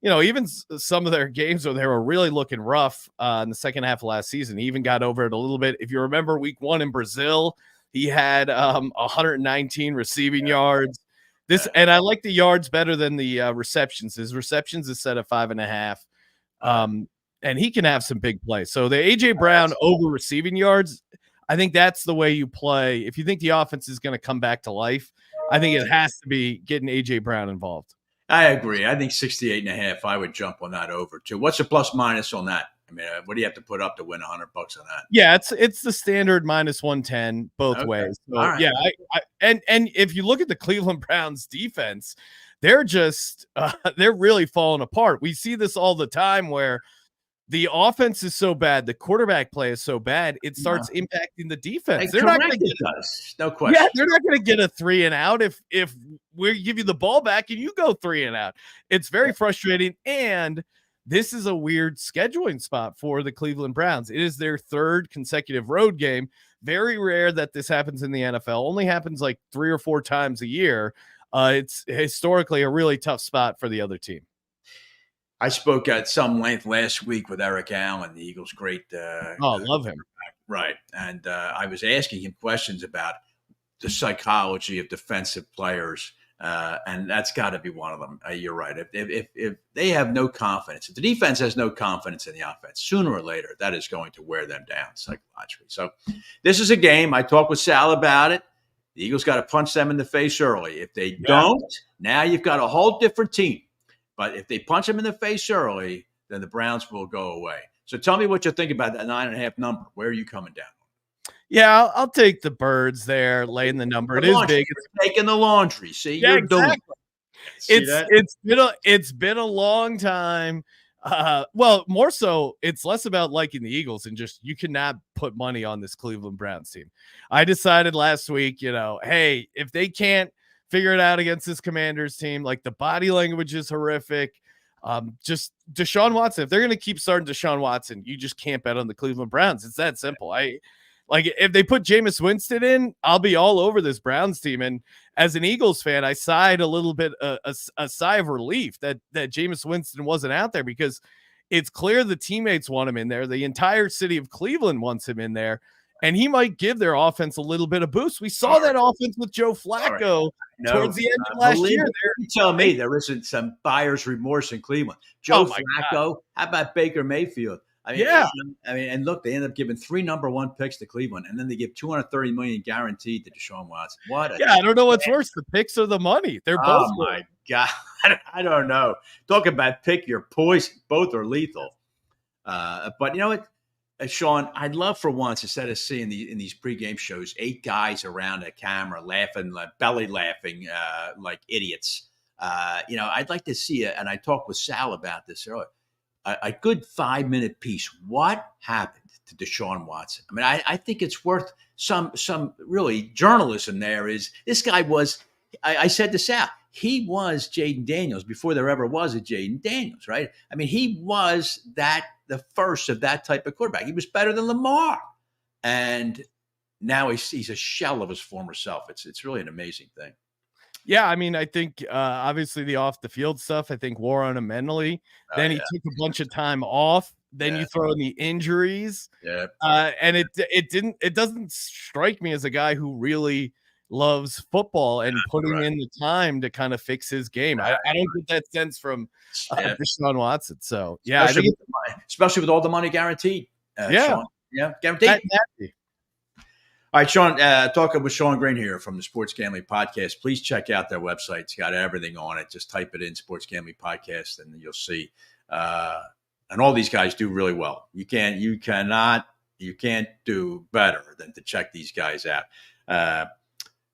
even some of their games where they were really looking rough in the second half of last season. He even got over it a little bit. If you remember week 1 in Brazil, he had 119 receiving yards. And I like the yards better than the receptions. His receptions is set at 5.5. And he can have some big plays. So the AJ Brown over receiving yards, I think that's the way you play. If you think the offense is going to come back to life, I think it has to be getting AJ Brown involved. I agree. I think 68.5, I would jump on that over too. What's the plus minus on that? I mean, what do you have to put up to win $100 on that? Yeah, it's the standard minus 110 both ways. So, right. Yeah, and if you look at the Cleveland Browns defense, they're just they're really falling apart. We see this all the time where the offense is so bad, the quarterback play is so bad, it starts impacting the defense. They're not going to get no question. Yeah, they're not going to get a 3 and out if we give you the ball back and you go 3 and out. It's very frustrating, and this is a weird scheduling spot for the Cleveland Browns. It is their 3rd consecutive road game. Very rare that this happens in the NFL. Only happens like 3 or 4 times a year. It's historically a really tough spot for the other team. I spoke at some length last week with Eric Allen, the Eagles' great. Love him. Right. And I was asking him questions about the psychology of defensive players, and that's got to be one of them. You're right. If they have no confidence, if the defense has no confidence in the offense, sooner or later, that is going to wear them down psychologically. So this is a game. I talked with Sal about it. The Eagles got to punch them in the face early. If they don't, now you've got a whole different team. But if they punch them in the face early, then the Browns will go away. So tell me what you think about that 9.5 number. Where are you coming down? Yeah, I'll take the birds there, laying the number. It is big. It's taking the laundry. See, yeah, you're exactly. doing it. It's been a long time. Well, more so, it's less about liking the Eagles and just you cannot put money on this Cleveland Browns team. I decided last week, hey, if they can't figure it out against this Commanders team, like the body language is horrific. Just Deshaun Watson, if they're going to keep starting Deshaun Watson, you just can't bet on the Cleveland Browns. It's that simple. If they put Jameis Winston in, I'll be all over this Browns team. And as an Eagles fan, I sighed a little bit, a sigh of relief that Jameis Winston wasn't out there, because it's clear the teammates want him in there. The entire city of Cleveland wants him in there, and he might give their offense a little bit of boost. We saw that offense with Joe Flacco towards the end of last year. You tell me there isn't some buyer's remorse in Cleveland. Joe Flacco, how about Baker Mayfield? And look, they ended up giving 3 number 1 picks to Cleveland, and then they give $230 million guaranteed to Deshaun Watson. I don't know what's worse, the picks or the money. They're both. Oh my God, I don't know. Talk about pick your poison. Both are lethal. But you know what, Sean, I'd love for once, instead of seeing in these pregame shows 8 guys around a camera laughing, belly laughing like idiots. I'd like to see it. And I talked with Sal about this earlier. A good 5-minute piece. What happened to Deshaun Watson? I mean, I think it's worth some really journalism there. Is this guy was, I said to Sal, he was Jaden Daniels before there ever was a Jaden Daniels, right? I mean, he was the first of that type of quarterback. He was better than Lamar. And now he's a shell of his former self. It's really an amazing thing. Yeah, I mean, I think obviously the off the field stuff, I think wore on him mentally. Then he took a bunch of time off. Then you throw in the injuries. Yeah. And it doesn't strike me as a guy who really loves football and putting in the time to kind of fix his game. I don't get that sense from Deshaun Watson. So yeah, especially with all the money guaranteed. Sean. Yeah, guaranteed. All right, Sean, talking with Sean Green here from the Sports Gambling Podcast. Please check out their website. It's got everything on it. Just type it in, Sports Gambling Podcast, and you'll see. And all these guys do really well. You can't do better than to check these guys out.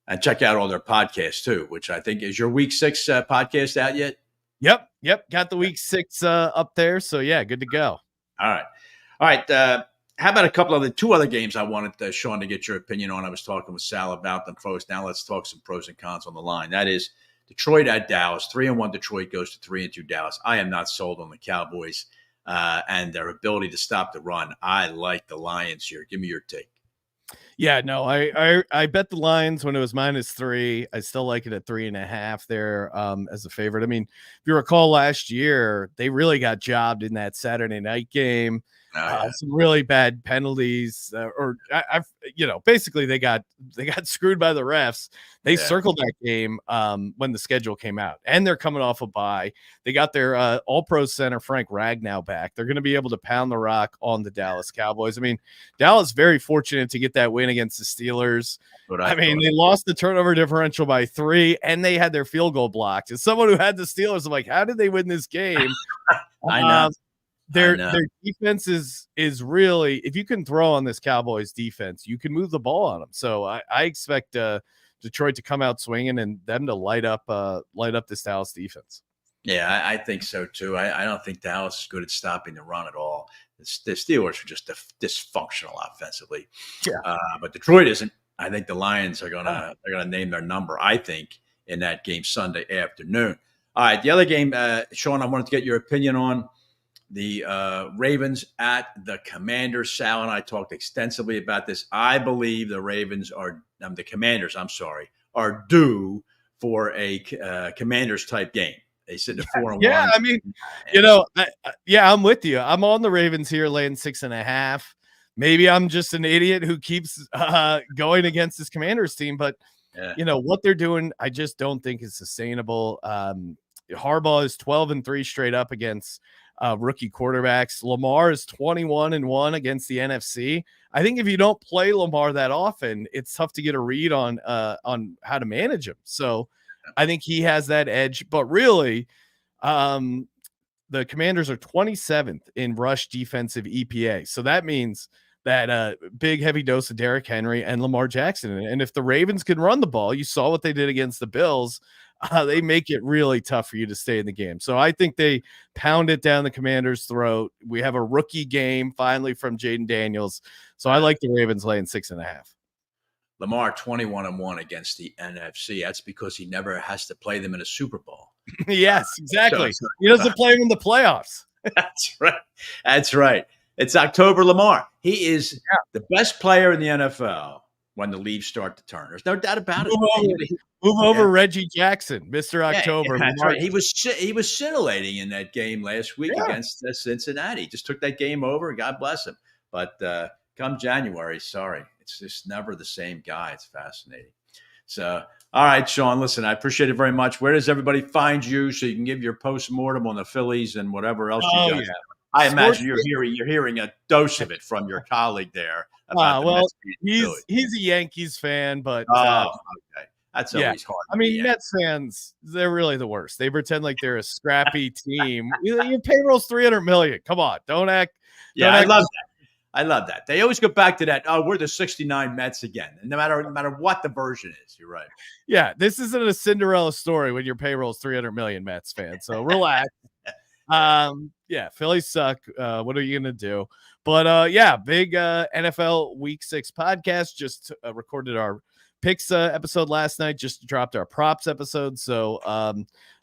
And check out all their podcasts too, which I think is your Week 6 podcast out yet? Yep. Got the Week 6 up there. So yeah, good to go. All right. How about two other games I wanted Sean to get your opinion on? I was talking with Sal about them first. Now let's talk some pros and cons on the line. That is Detroit at Dallas. 3-1 Detroit goes to 3-2 Dallas. I am not sold on the Cowboys and their ability to stop the run. I like the Lions here. Give me your take. Yeah, no, I bet the Lions when it was -3. I still like it at 3.5 there as a favorite. I mean, if you recall last year, they really got jobbed in that Saturday night game. Some really bad penalties, basically they got screwed by the refs. They circled that game when the schedule came out, and they're coming off a bye. They got their All-Pro center Frank Ragnow back. They're going to be able to pound the rock on the Dallas Cowboys. I mean, Dallas very fortunate to get that win against the Steelers. They lost the turnover differential by 3, and they had their field goal blocked. As someone who had the Steelers, I'm like, how did they win this game? I know. Their defense is really, if you can throw on this Cowboys defense, you can move the ball on them. So I expect Detroit to come out swinging and them to light up this Dallas defense. Yeah, I think so too. I don't think Dallas is good at stopping the run at all. The Steelers are just dysfunctional offensively. Yeah, but Detroit isn't. I think the Lions are gonna name their number. I think in that game Sunday afternoon. All right, the other game, Sean, I wanted to get your opinion on. The Ravens at the Commanders. Sal and I talked extensively about this. I believe the Commanders, are due for a Commanders type game. They sit at 4-1. Yeah, I mean, I'm with you. I'm on the Ravens here, laying 6.5. Maybe I'm just an idiot who keeps going against this Commanders team, but what they're doing, I just don't think is sustainable. Harbaugh is 12-3 straight up against rookie quarterbacks. Lamar is 21-1 against the NFC. I think if you don't play Lamar that often, it's tough to get a read on how to manage him. So I think he has that edge. But really, the Commanders are 27th in rush defensive EPA. So that means that big heavy dose of Derrick Henry and Lamar Jackson. And if the Ravens can run the ball, you saw what they did against the Bills. They make it really tough for you to stay in the game. So I think they pound it down the Commanders' throat. We have a rookie game finally from Jaden Daniels. So I like the Ravens laying 6.5. Lamar 21-1 against the NFC. That's because he never has to play them in a Super Bowl. Yes, exactly. He doesn't play them in the playoffs. That's right. It's October Lamar. He is the best player in the NFL when the leaves start to turn. There's no doubt about it. Move over Reggie Jackson, Mr. October. Yeah, that's right. He was scintillating in that game last week against Cincinnati. Just took that game over. God bless him. But come January, sorry, it's just never the same guy. It's fascinating. So, all right, Sean, listen, I appreciate it very much. Where does everybody find you so you can give your postmortem on the Phillies and whatever else you got? Yeah. I imagine you're hearing a dose of it from your colleague there. He's a Yankees fan, but okay. That's always hard. I mean, Mets fans, they're really the worst. They pretend like they're a scrappy team. Your payroll's $300 million. Come on, don't act. I love that. I love that. They always go back to that. Oh, we're the '69 Mets again. And no matter what the version is, you're right. Yeah, this isn't a Cinderella story when your payroll's $300 million, Mets fan. So relax. Phillies suck. What are you gonna do? But big NFL Week 6 podcast. Just recorded our picks episode last night. Just dropped our props episode. So a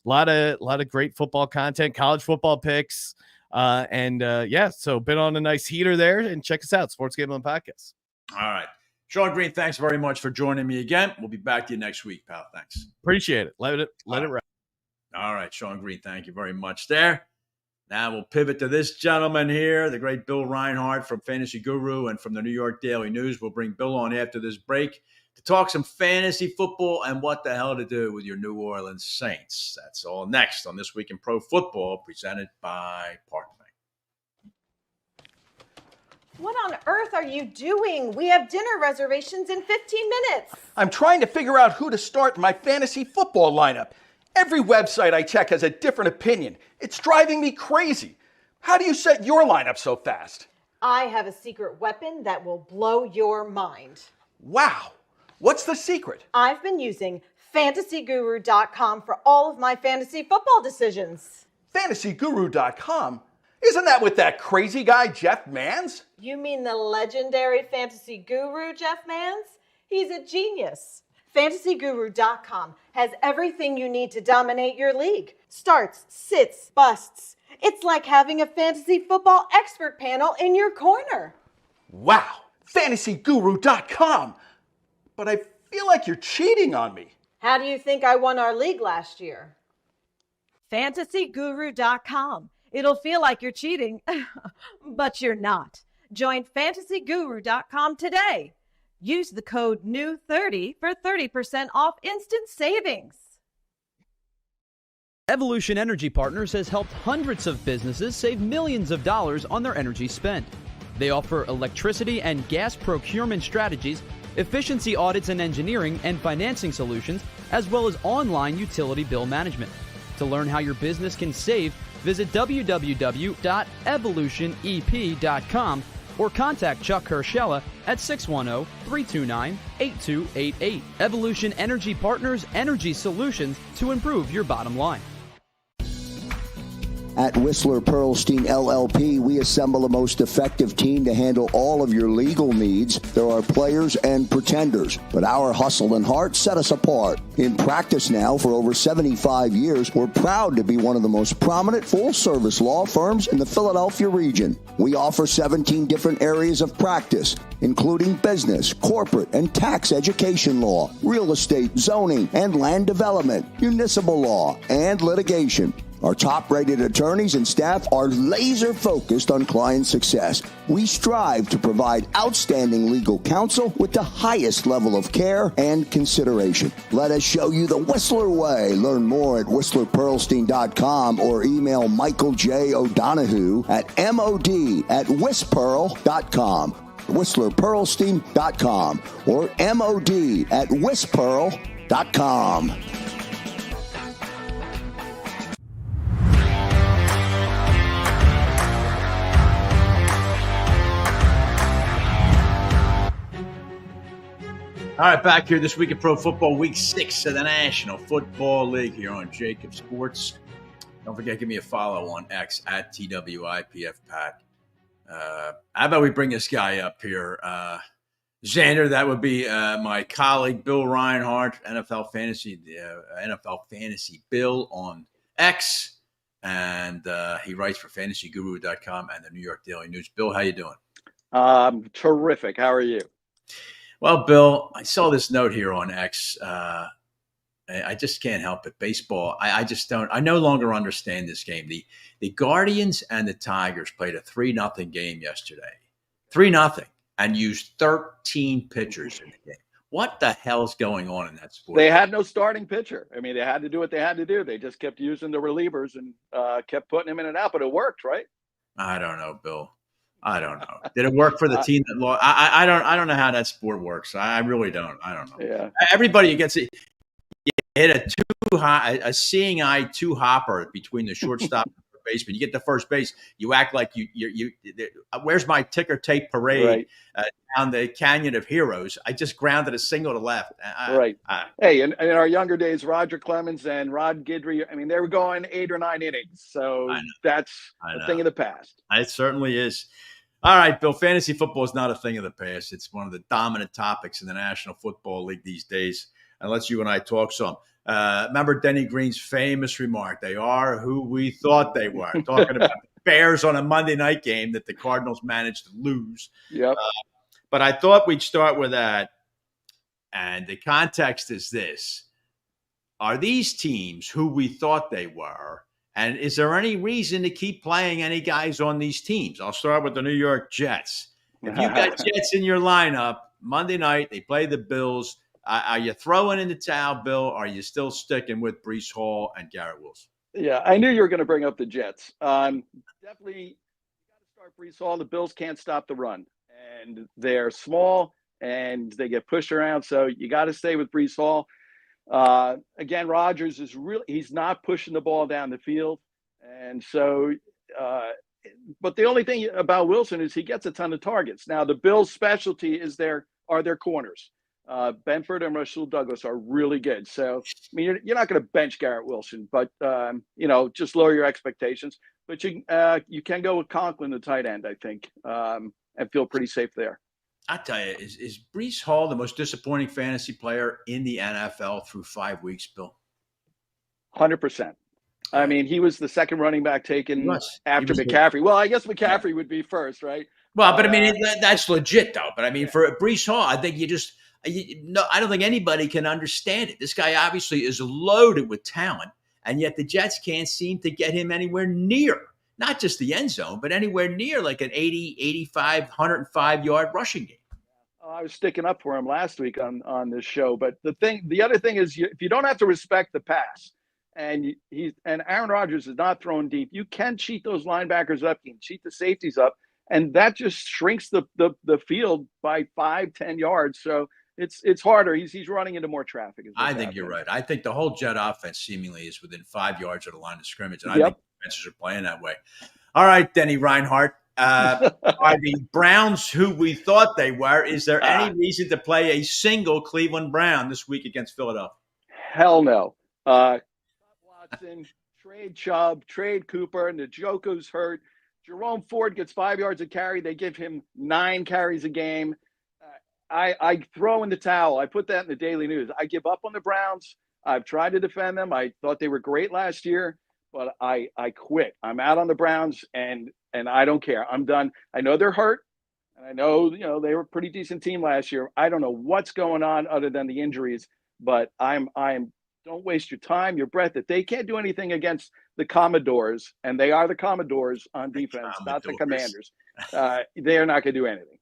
lot of great football content, college football picks, so been on a nice heater there. And check us out, Sports Gambling Podcast. All right. Sean Green, thanks very much for joining me again. We'll be back to you next week, pal. Thanks. Appreciate it. Let it ride. All right, Sean Green, thank you very much there. Now we'll pivot to this gentleman here, the great Bill Reinhardt from Fantasy Guru and from the New York Daily News. We'll bring Bill on after this break to talk some fantasy football and what the hell to do with your New Orleans Saints. That's all next on This Week in Pro Football, presented by Parkbank. What on earth are you doing? We have dinner reservations in 15 minutes. I'm trying to figure out who to start in my fantasy football lineup. Every website I check has a different opinion. It's driving me crazy. How do you set your lineup so fast? I have a secret weapon that will blow your mind. Wow. What's the secret? I've been using fantasyguru.com for all of my fantasy football decisions. Fantasyguru.com? Isn't that with that crazy guy, Jeff Mans? You mean the legendary fantasy guru, Jeff Mans? He's a genius. FantasyGuru.com has everything you need to dominate your league. Starts, sits, busts. It's like having a fantasy football expert panel in your corner. Wow, FantasyGuru.com. But I feel like you're cheating on me. How do you think I won our league last year? FantasyGuru.com. It'll feel like you're cheating, but you're not. Join FantasyGuru.com today. Use the code NEW30 for 30% off instant savings. Evolution Energy Partners has helped hundreds of businesses save millions of dollars on their energy spend. They offer electricity and gas procurement strategies, efficiency audits and engineering and financing solutions, as well as online utility bill management. To learn how your business can save, visit www.evolutionep.com or contact Chuck Herschella at 610-329-8288. Evolution Energy Partners, energy solutions to improve your bottom line. At Whistler Pearlstein LLP, we assemble the most effective team to handle all of your legal needs. There are players and pretenders, but our hustle and heart set us apart. In practice now for over 75 years, we're proud to be one of the most prominent full-service law firms in the Philadelphia region. We offer 17 different areas of practice, including business, corporate, and tax education law, real estate, zoning, and land development, municipal law, and litigation. Our top-rated attorneys and staff are laser-focused on client success. We strive to provide outstanding legal counsel with the highest level of care and consideration. Let us show you the Whistler way. Learn more at WhistlerPearlstein.com or email Michael J. O'Donohue at mod@whistpearl.com. WhistlerPearlstein.com or mod@whistpearl.com. All right, back here this week in Pro Football, Week 6 of the National Football League here on JAKIB Sports. Don't forget, give me a follow on X at TWIPFPat. How about we bring this guy up here? Xander, that would be my colleague, Bill Reinhardt, NFL Fantasy Bill on X. And he writes for FantasyGuru.com and the New York Daily News. Bill, how you doing? Terrific. How are you? Well, Bill, I saw this note here on X. I just can't help it. Baseball, I just don't. I no longer understand this game. The Guardians and the Tigers played a 3-0 game yesterday. 3-0, and used 13 pitchers in the game. What the hell's going on in that sport? They had no starting pitcher. I mean, they had to do what they had to do. They just kept using the relievers and kept putting them in and out, but it worked, right? I don't know, Bill. I don't know. Did it work for the team that lost? I don't know how that sport works. I really don't. I don't know. Yeah. Everybody gets it. You hit a seeing eye two hopper between the shortstop and the baseman. You get to first base. You act like you. Where's my ticker tape parade down the Canyon of Heroes? I just grounded a single to left. Hey, in our younger days, Roger Clemens and Rod Guidry, I mean, they were going 8 or 9 innings. So that's a thing of the past. It certainly is. All right, Bill, fantasy football is not a thing of the past. It's one of the dominant topics in the National Football League these days, unless you and I talk some. Remember Denny Green's famous remark, they are who we thought they were, talking about the Bears on a Monday night game that the Cardinals managed to lose. Yep. But I thought we'd start with that. And the context is this. Are these teams who we thought they were? And is there any reason to keep playing any guys on these teams? I'll start with the New York Jets. If you've got Jets in your lineup, Monday night, they play the Bills. Are you throwing in the towel, Bill? Or are you still sticking with Breece Hall and Garrett Wilson? Yeah, I knew you were going to bring up the Jets. Definitely, you got to start Breece Hall. The Bills can't stop the run. And they're small, and they get pushed around. So you got to stay with Breece Hall. Again, Rodgers he's not pushing the ball down the field. And so, but the only thing about Wilson is he gets a ton of targets. Now, the Bills' specialty are their corners. Benford and Rasul Douglas are really good. So, I mean, you're not going to bench Garrett Wilson, but, just lower your expectations. But you can go with Conklin, the tight end, I think, and feel pretty safe there. I tell you, is Breece Hall the most disappointing fantasy player in the NFL through 5 weeks, Bill? 100%. I mean, he was the second running back taken after McCaffrey. Well, I guess McCaffrey would be first, right? Well, but I mean, that's legit, though. But I mean, for Breece Hall, I think I don't think anybody can understand it. This guy obviously is loaded with talent, and yet the Jets can't seem to get him anywhere near, not just the end zone, but anywhere near like an 80, 85, 105-yard rushing game. I was sticking up for him last week on this show. But the other thing is, if you don't have to respect the pass, and Aaron Rodgers is not throwing deep, you can cheat those linebackers up, you can cheat the safeties up, and that just shrinks the field by 5-10 yards. So it's harder. He's running into more traffic. I think you're right. I think the whole Jet offense seemingly is within 5 yards of the line of scrimmage, and I think defenses are playing that way. All right, Denny Reinhardt. Are the Browns who we thought they were? Is there any reason to play a single Cleveland Brown this week against Philadelphia? Hell no. Watson, trade Chubb, trade Cooper, and Njoku's hurt. Jerome Ford gets 5 yards a carry. They give him 9 carries a game. I throw in the towel. I put that in the Daily News. I give up on the Browns. I've tried to defend them. I thought they were great last year, but I quit. I'm out on the Browns, and I don't care. I'm done. I know they're hurt, and I know they were a pretty decent team last year. I don't know what's going on other than the injuries, but I'm don't waste your time, your breath. If they can't do anything against the Commodores, and they are the Commodores on defense, not the Commanders, they are not going to do anything.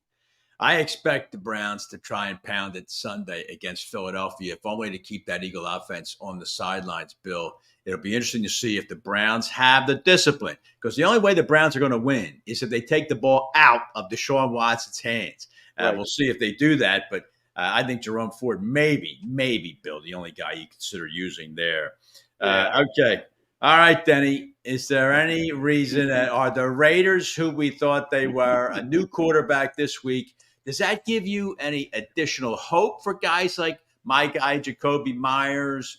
I expect the Browns to try and pound it Sunday against Philadelphia, if only to keep that Eagle offense on the sidelines, Bill. It'll be interesting to see if the Browns have the discipline, because the only way the Browns are going to win is if they take the ball out of Deshaun Watson's hands. Right. We'll see if they do that, but I think Jerome Ford maybe, Bill, the only guy you consider using there. Okay. All right, Denny. Is there any reason that are the Raiders who we thought they were a new quarterback this week? Does that give you any additional hope for guys like my guy, Jacoby Myers,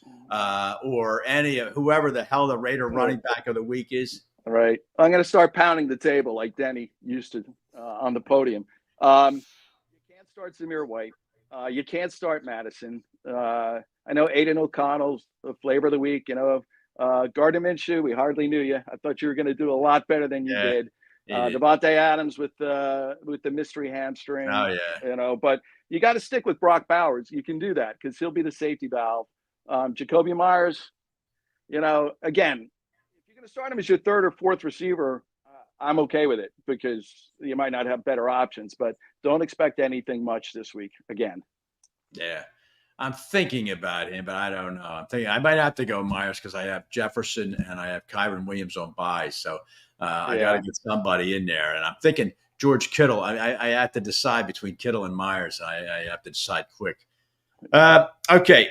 or whoever the hell the Raider running back of the week is? All right. I'm going to start pounding the table like Denny used to on the podium. You can't start Zamir White. You can't start Madison. I know Aiden O'Connell's the flavor of the week. Gardner Minshew, we hardly knew you. I thought you were going to do a lot better than you did. Devontae Adams with the mystery hamstring. Oh yeah. But you got to stick with Brock Bowers. You can do that because he'll be the safety valve. Jacoby Myers, again, if you're going to start him as your third or fourth receiver, I'm okay with it because you might not have better options, but don't expect anything much this week again. Yeah. I'm thinking about him, but I don't know. I'm thinking I might have to go Myers because I have Jefferson and I have Kyron Williams on bye. So I got to get somebody in there. And I'm thinking George Kittle. I have to decide between Kittle and Myers. I have to decide quick. Okay.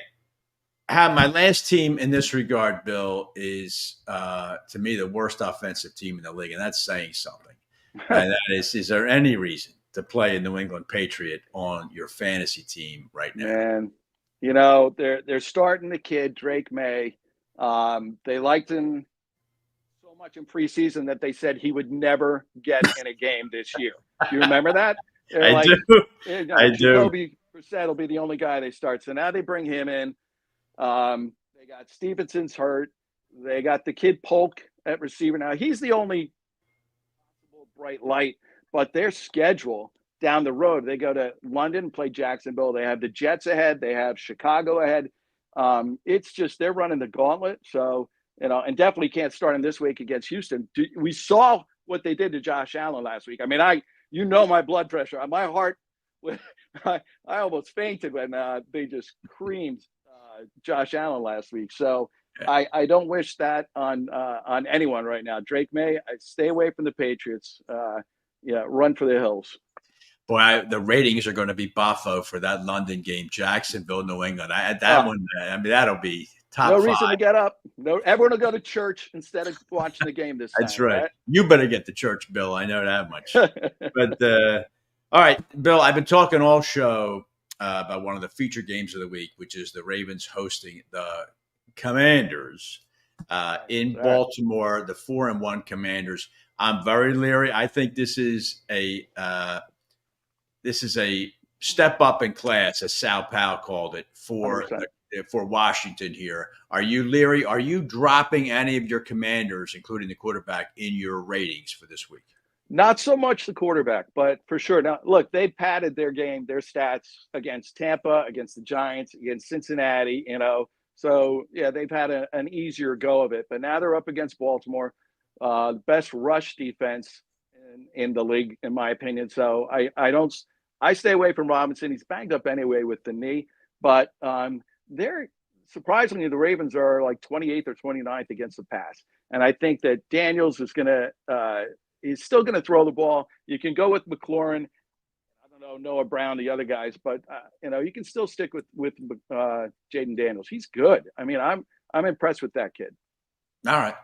My last team in this regard, Bill, is to me the worst offensive team in the league, and that's saying something. And that is there any reason to play a New England Patriot on your fantasy team right now? Man, they're starting the kid, Drake May. They liked him so much in preseason that they said he would never get in a game this year. Do you remember that? I do. Jacoby Brissett will be the only guy they start. So now they bring him in. They got Stevenson's hurt. They got the kid Polk at receiver. Now he's the only possible bright light, but their schedule down the road. They go to London and play Jacksonville. They have the Jets ahead. They have Chicago ahead. It's just they're running the gauntlet. So, and definitely can't start him this week against Houston. We saw what they did to Josh Allen last week. I mean, my blood pressure. My heart, I almost fainted when they just creamed Josh Allen last week. So I don't wish that on anyone right now. Drake May, I stay away from the Patriots. Run for the hills. Boy, the ratings are going to be buffo for that London game, Jacksonville, New England. One, that'll be top no 5. Reason to get up. No, everyone will go to church instead of watching the game this time. That's right. You better get to church, Bill. I know that much. But all right, Bill, I've been talking all show about one of the feature games of the week, which is the Ravens hosting the Commanders in Baltimore, the 4-1 Commanders. I'm very leery. I think this is a step up in class, as Sal Paolantonio called it, for Washington here. Are you leery? Are you dropping any of your Commanders, including the quarterback, in your ratings for this week? Not so much the quarterback, but for sure. Now, look, they padded their game, their stats against Tampa, against the Giants, against Cincinnati, So, yeah, they've had an easier go of it. But now they're up against Baltimore, the best rush defense in the league, in my opinion. So I stay away from Robinson. He's banged up anyway with the knee. But they're surprisingly, the Ravens are like 28th or 29th against the pass. And I think that Daniels is going to he's still going to throw the ball. You can go with McLaurin. I don't know, Noah Brown, the other guys, but you can still stick with Jaden Daniels. He's good. I mean, I'm impressed with that kid. All right.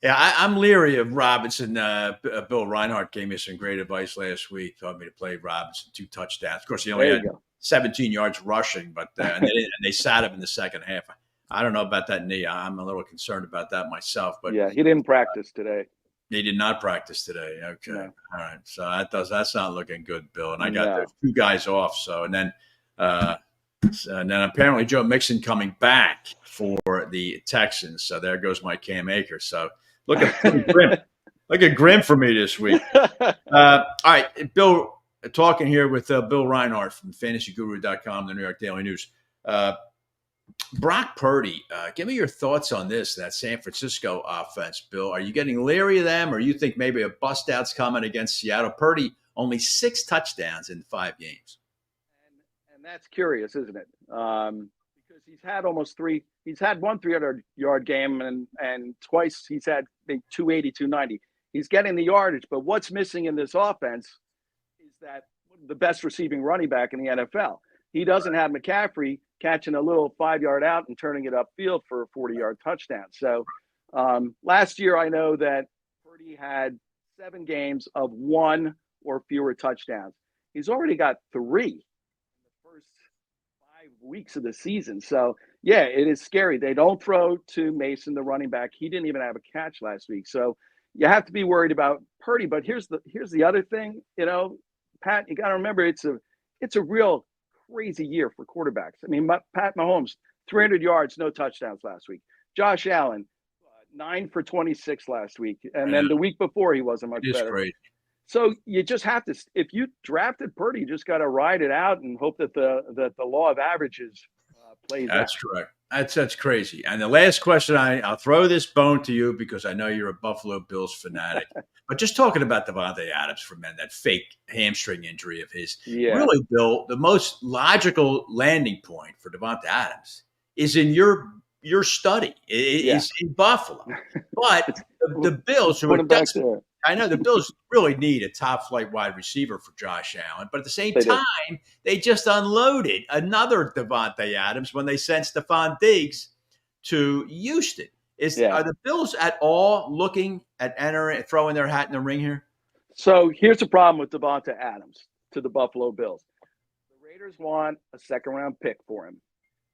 Yeah, I'm leery of Robinson. Bill Reinhardt gave me some great advice last week. Told me to play Robinson 2 touchdowns. Of course, he only had 17 yards rushing, but and they sat him in the second half. I don't know about that knee. I'm a little concerned about that myself. But yeah, he didn't practice today. He did not practice today. Okay. No. All right. So that's not looking good, Bill. And I got those 2 guys off. So and then apparently Joe Mixon coming back for the Texans. So there goes my Cam Akers. So looking grim. Looking grim for me this week. All right, Bill, talking here with Bill Reinhardt from fantasyguru.com, the New York Daily News. Brock Purdy, give me your thoughts on that San Francisco offense, Bill. Are you getting leery of them, or you think maybe a bust-out's coming against Seattle? Purdy, only 6 touchdowns in 5 games. And that's curious, isn't it? Because he's had he's had one 300-yard game, and twice he's had 280, 290. He's getting the yardage, but what's missing in this offense is that the best receiving running back in the NFL. He doesn't have McCaffrey catching a little 5-yard out and turning it upfield for a 40-yard touchdown. So last year, I know that Purdy had 7 games of 1 or fewer touchdowns. He's already got 3 in the first 5 weeks of the season. So, yeah, it is scary. They don't throw to Mason, the running back. He didn't even have a catch last week. So you have to be worried about Purdy. But here's the other thing, Pat, you got to remember it's a real crazy year for quarterbacks. I mean, Pat Mahomes, 300 yards, no touchdowns last week. Josh Allen, 9 for 26 last week. And then the week before, he wasn't much better. Great. So you just have to, if you drafted Purdy, you just got to ride it out and hope that the law of averages plays out. That's correct. That's crazy. And the last question, I'll throw this bone to you because I know you're a Buffalo Bills fanatic. But just talking about Davante Adams for a minute, that fake hamstring injury of his. Yeah. Really, Bill, the most logical landing point for Davante Adams is in your study. It's in Buffalo. But the Bills, I know the Bills really need a top-flight wide receiver for Josh Allen, but at the same time, they just unloaded another Davante Adams when they sent Stephon Diggs to Houston. Are the Bills at all looking at throwing their hat in the ring here? So here's the problem with Davante Adams to the Buffalo Bills. The Raiders want a second-round pick for him,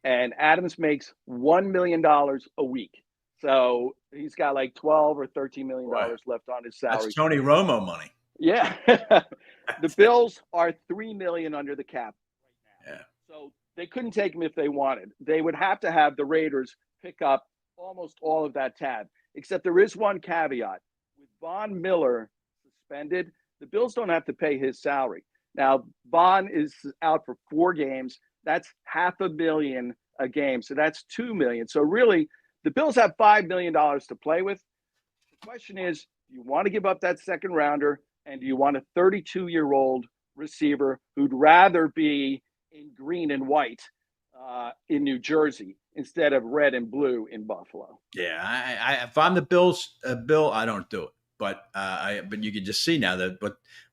and Adams makes $1 million a week. So he's got like $12 or $13 million left on his salary. That's Tony Romo money. Yeah. The Bills are $3 million under the cap right now. Yeah. So they couldn't take him if they wanted. They would have to have the Raiders pick up almost all of that tab, except there is one caveat. With Von Miller suspended, the Bills don't have to pay his salary. Now, Bond is out for 4 games. That's $500,000 a game. So that's $2 million. So really, the Bills have $5 million to play with. The question is, do you want to give up that second rounder? And do you want a 32-year-old receiver who'd rather be in green and white in New Jersey instead of red and blue in Buffalo? Yeah, if I'm the Bills, Bill, I don't do it. But you can just see now that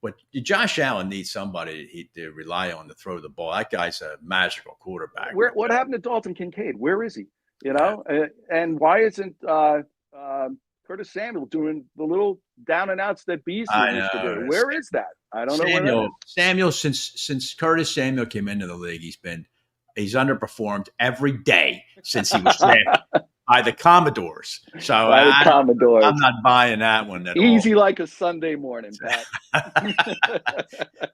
what Josh Allen needs somebody to rely on to throw the ball. That guy's a magical quarterback. What happened to Dalton Kincaid? Where is he? And why isn't Curtis Samuel doing the little down and outs that Beasley used to do? Where is that? I don't know. Samuel, since Curtis Samuel came into the league, he's underperformed every day since he was drafted by the Commodores. So I'm not buying that one at all. Easy like a Sunday morning, Pat.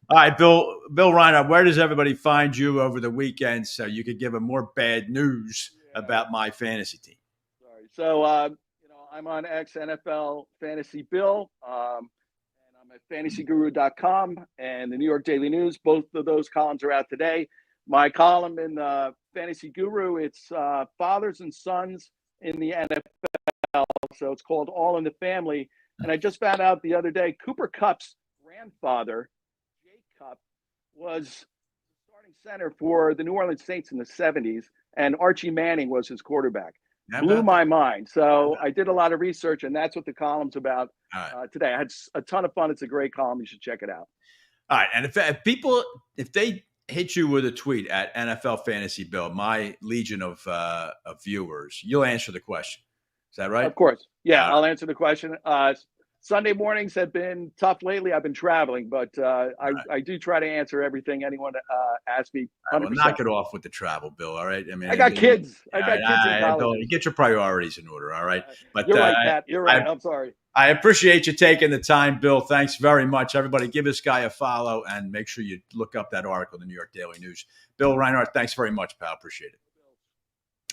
All right, Bill Reinhardt, where does everybody find you over the weekend so you could give them more bad news about my fantasy team? Sorry. So, I'm on X NFL Fantasy Bill, and I'm at fantasyguru.com and the New York Daily News. Both of those columns are out today. My column in Fantasy Guru, it's fathers and sons in the NFL. So it's called All in the Family. And I just found out the other day, Cooper Kupp's grandfather, Jay Kupp, was starting center for the New Orleans Saints in the 70s, and Archie Manning was his quarterback. Blew my mind. So I did a lot of research, and that's what the column's about today. I had a ton of fun. It's a great column. You should check it out. All right. And if they hit you with a tweet at NFL Fantasy Bill, my legion of viewers, you'll answer the question. Is that right? Of course. Yeah, I'll answer the question. Sunday mornings have been tough lately. I've been traveling, but I do try to answer everything anyone asks me. 100%. Well, knock it off with the travel, Bill. All right. I mean, I got kids. I got kids in college. Bill, you get your priorities in order. All right. But you're right, Pat. You're right. I'm sorry. I appreciate you taking the time, Bill. Thanks very much. Everybody, give this guy a follow and make sure you look up that article in the New York Daily News. Bill Reinhardt, thanks very much, pal. Appreciate it.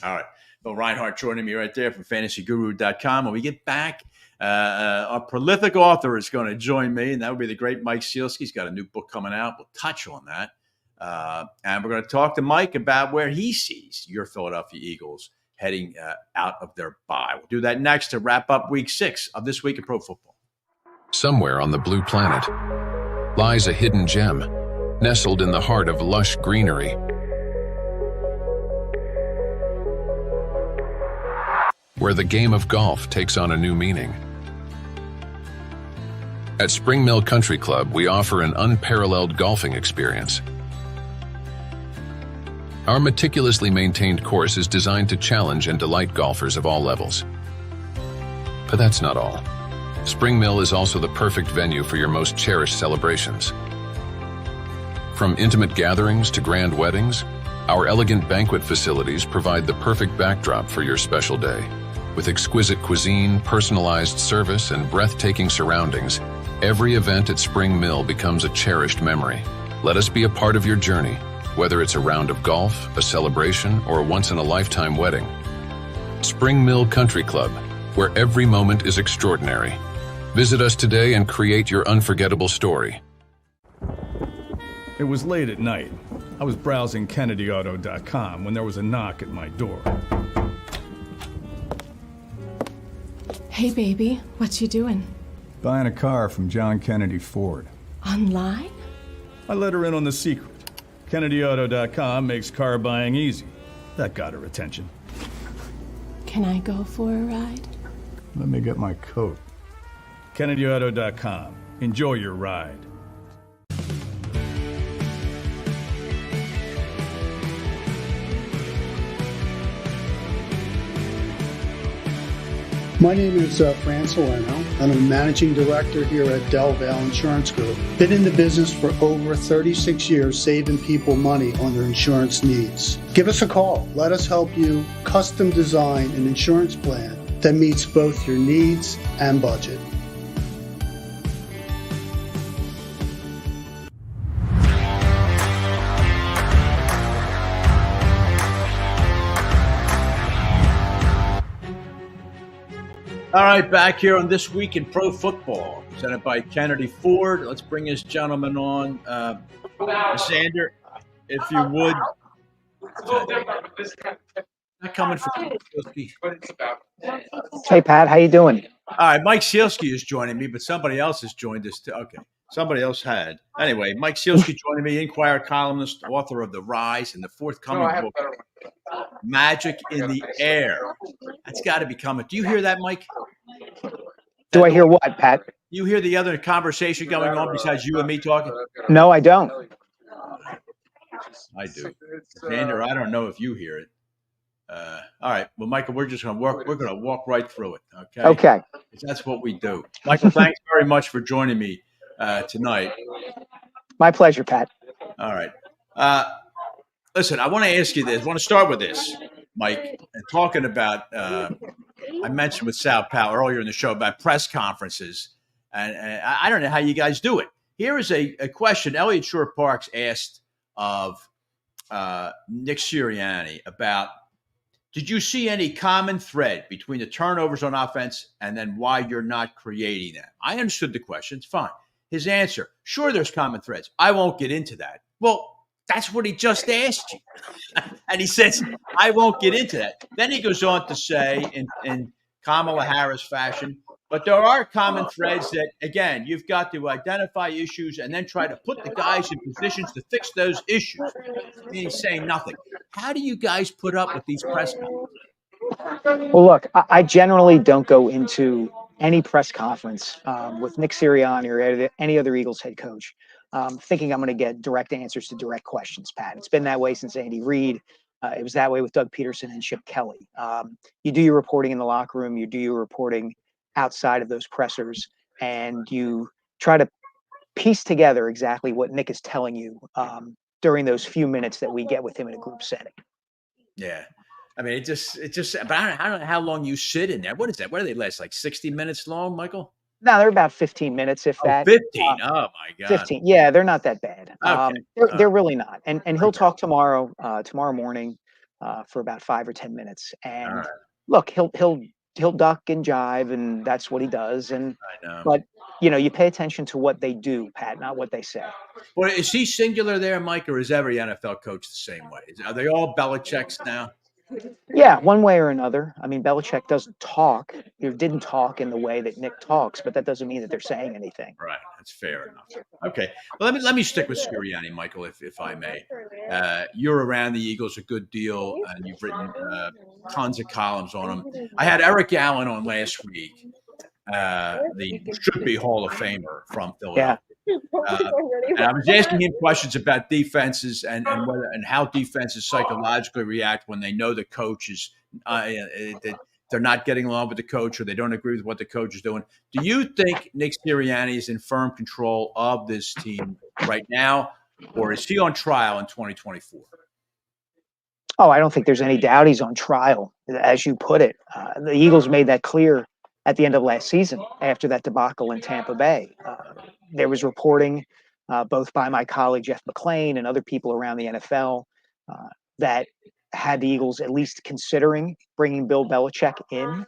All right. Bill Reinhardt joining me right there from fantasyguru.com. When we get back, our prolific author is going to join me, and that would be the great Mike Sielski. He's got a new book coming out. We'll touch on that. And we're going to talk to Mike about where he sees your Philadelphia Eagles heading out of their bye. We'll do that next to wrap up week 6 of This Week in Pro Football. Somewhere on the blue planet lies a hidden gem, nestled in the heart of lush greenery. Where the game of golf takes on a new meaning. At Spring Mill Country Club, we offer an unparalleled golfing experience. Our meticulously maintained course is designed to challenge and delight golfers of all levels. But that's not all. Spring Mill is also the perfect venue for your most cherished celebrations. From intimate gatherings to grand weddings, our elegant banquet facilities provide the perfect backdrop for your special day. With exquisite cuisine, personalized service, and breathtaking surroundings, every event at Spring Mill becomes a cherished memory. Let us be a part of your journey, whether it's a round of golf, a celebration, or a once-in-a-lifetime wedding. Spring Mill Country Club, where every moment is extraordinary. Visit us today and create your unforgettable story. It was late at night. I was browsing KennedyAuto.com when there was a knock at my door. Hey, baby, what you doing? Buying a car from John Kennedy Ford. Online? I let her in on the secret. KennedyAuto.com makes car buying easy. That got her attention. Can I go for a ride? Let me get my coat. KennedyAuto.com. Enjoy your ride. My name is Fran Salerno. I'm a managing director here at Del Valle Insurance Group. Been in the business for over 36 years, saving people money on their insurance needs. Give us a call. Let us help you custom design an insurance plan that meets both your needs and budget. All right, back here on This Week in Pro Football, presented by Kennedy Ford. Let's bring this gentleman on. Xander, if you would. Not coming from Sielski. Hey, Pat, how you doing? All right, Mike Sielski is joining me, but somebody else has joined us too. Okay, somebody else had. Anyway, Mike Sielski joining me, Inquirer columnist, author of The Rise and the forthcoming book, Magic in the Air. That's got to be coming. Do you hear that, Mike? Do I hear what, Pat? You hear the other conversation going on besides you and me talking? No, I don't. I do. Xander, I don't know if you hear it. All right. Well, Michael, we're just going to work. We're going to walk right through it. Okay. Okay. That's what we do. Michael, thanks very much for joining me tonight. My pleasure, Pat. All right. Listen, I want to ask you this. I want to start with this, Mike, and talking about, I mentioned with Sal Paolantonio earlier in the show about press conferences, and I don't know how you guys do it. Here is a question Elliott Shore-Parks asked of Nick Sirianni about, did you see any common thread between the turnovers on offense and then why you're not creating them? I understood the question. It's fine. His answer, sure, there's common threads. I won't get into that. Well, that's what he just asked you. And he says, I won't get into that. Then he goes on to say in Kamala Harris fashion, but there are common threads that, again, you've got to identify issues and then try to put the guys in positions to fix those issues. And he's saying nothing. How do you guys put up with these press conferences? Well, look, I generally don't go into any press conference with Nick Sirianni or any other Eagles head coach thinking I'm going to get direct answers to direct questions, Pat. It's been that way since Andy Reid. It was that way with Doug Peterson and Chip Kelly. You do your reporting in the locker room. You do your reporting outside of those pressers, and you try to piece together exactly what Nick is telling you during those few minutes that we get with him in a group setting. Yeah. I mean, it just, but I don't know how long you sit in there. What is that? What do they last? Like 60 minutes long, Michael? No, they're about 15 minutes, if that. 15. Oh my God. 15. Yeah, they're not that bad. Okay. They're really not. And he'll talk tomorrow morning for about 5 or 10 minutes. And look, he'll duck and jive, and that's what he does. And I know. But you pay attention to what they do, Pat, not what they say. Well, is he singular there, Mike, or is every NFL coach the same way? Are they all Belichick's now? Yeah, one way or another. I mean, Belichick doesn't talk. He didn't talk in the way that Nick talks, but that doesn't mean that they're saying anything. Right. That's fair enough. Okay. Well, let me stick with Sirianni, Michael, if I may. You're around the Eagles a good deal, and you've written tons of columns on them. I had Eric Allen on last week, the should-be Hall of Famer from Philadelphia. And I was asking him questions about defenses and whether and how defenses psychologically react when they know the coach is they're not getting along with the coach or they don't agree with what the coach is doing. Do you think Nick Sirianni is in firm control of this team right now, or is he on trial in 2024? Oh, I don't think there's any doubt he's on trial, as you put it. The Eagles made that clear at the end of last season after that debacle in Tampa Bay. There was reporting both by my colleague Jeff McClain and other people around the NFL that had the Eagles at least considering bringing Bill Belichick in.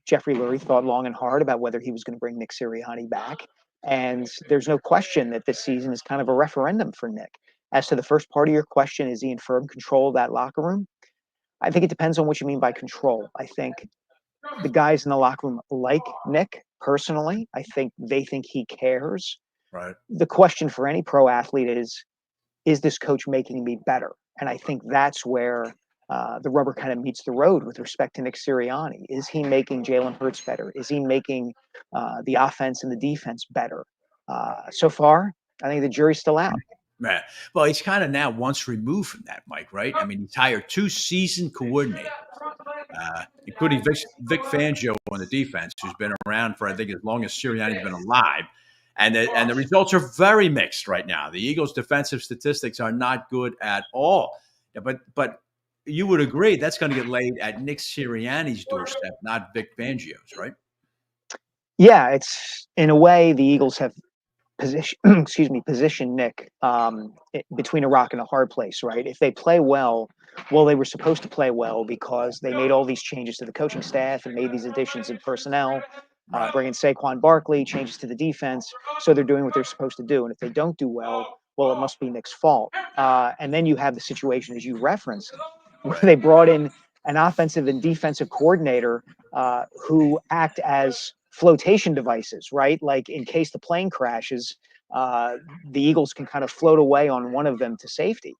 Jeffrey Lurie thought long and hard about whether he was going to bring Nick Sirianni back. And there's no question that this season is kind of a referendum for Nick. As to the first part of your question, is he in firm control of that locker room? I think it depends on what you mean by control. I think the guys in the locker room like Nick personally. I think they think he cares. Right. The question for any pro athlete is this coach making me better? And I think that's where the rubber kind of meets the road with respect to Nick Sirianni. Is he making Jalen Hurts better? Is he making the offense and the defense better? So far, I think the jury's still out. Man, well, he's kind of now once removed from that, Mike, right? I mean, he's hired 2 seasoned coordinators, including Vic Fangio on the defense, who's been around for, I think, as long as Sirianni's been alive. And the results are very mixed right now. The Eagles' defensive statistics are not good at all. But you would agree that's going to get laid at Nick Sirianni's doorstep, not Vic Fangio's, right? Yeah, it's in a way the Eagles have position Nick between a rock and a hard place, right? If they play well, they were supposed to play well because they made all these changes to the coaching staff and made these additions in personnel, bringing Saquon Barkley, changes to the defense. So they're doing what they're supposed to do. And if they don't do well, it must be Nick's fault. And then you have the situation, as you referenced, where they brought in an offensive and defensive coordinator who act as flotation devices, right? Like in case the plane crashes, the Eagles can kind of float away on one of them to safety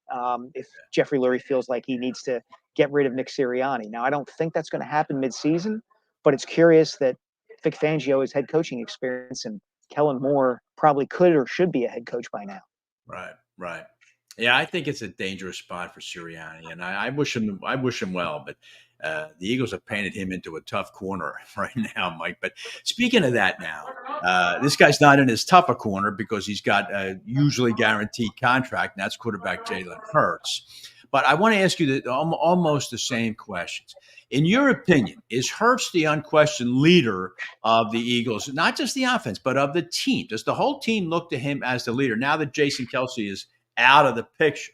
if Jeffrey Lurie feels like he needs to get rid of Nick Sirianni. Now, I don't think that's going to happen midseason, but it's curious that Vic Fangio has head coaching experience, and Kellen Moore probably could or should be a head coach by now. Right. Yeah, I think it's a dangerous spot for Sirianni, and I wish him well. But the Eagles have painted him into a tough corner right now, Mike. But speaking of that now, this guy's not in as tough a corner because he's got a usually guaranteed contract, and that's quarterback Jalen Hurts. But I want to ask you almost the same questions. In your opinion, is Hurts the unquestioned leader of the Eagles, not just the offense, but of the team? Does the whole team look to him as the leader now that Jason Kelce is out of the picture?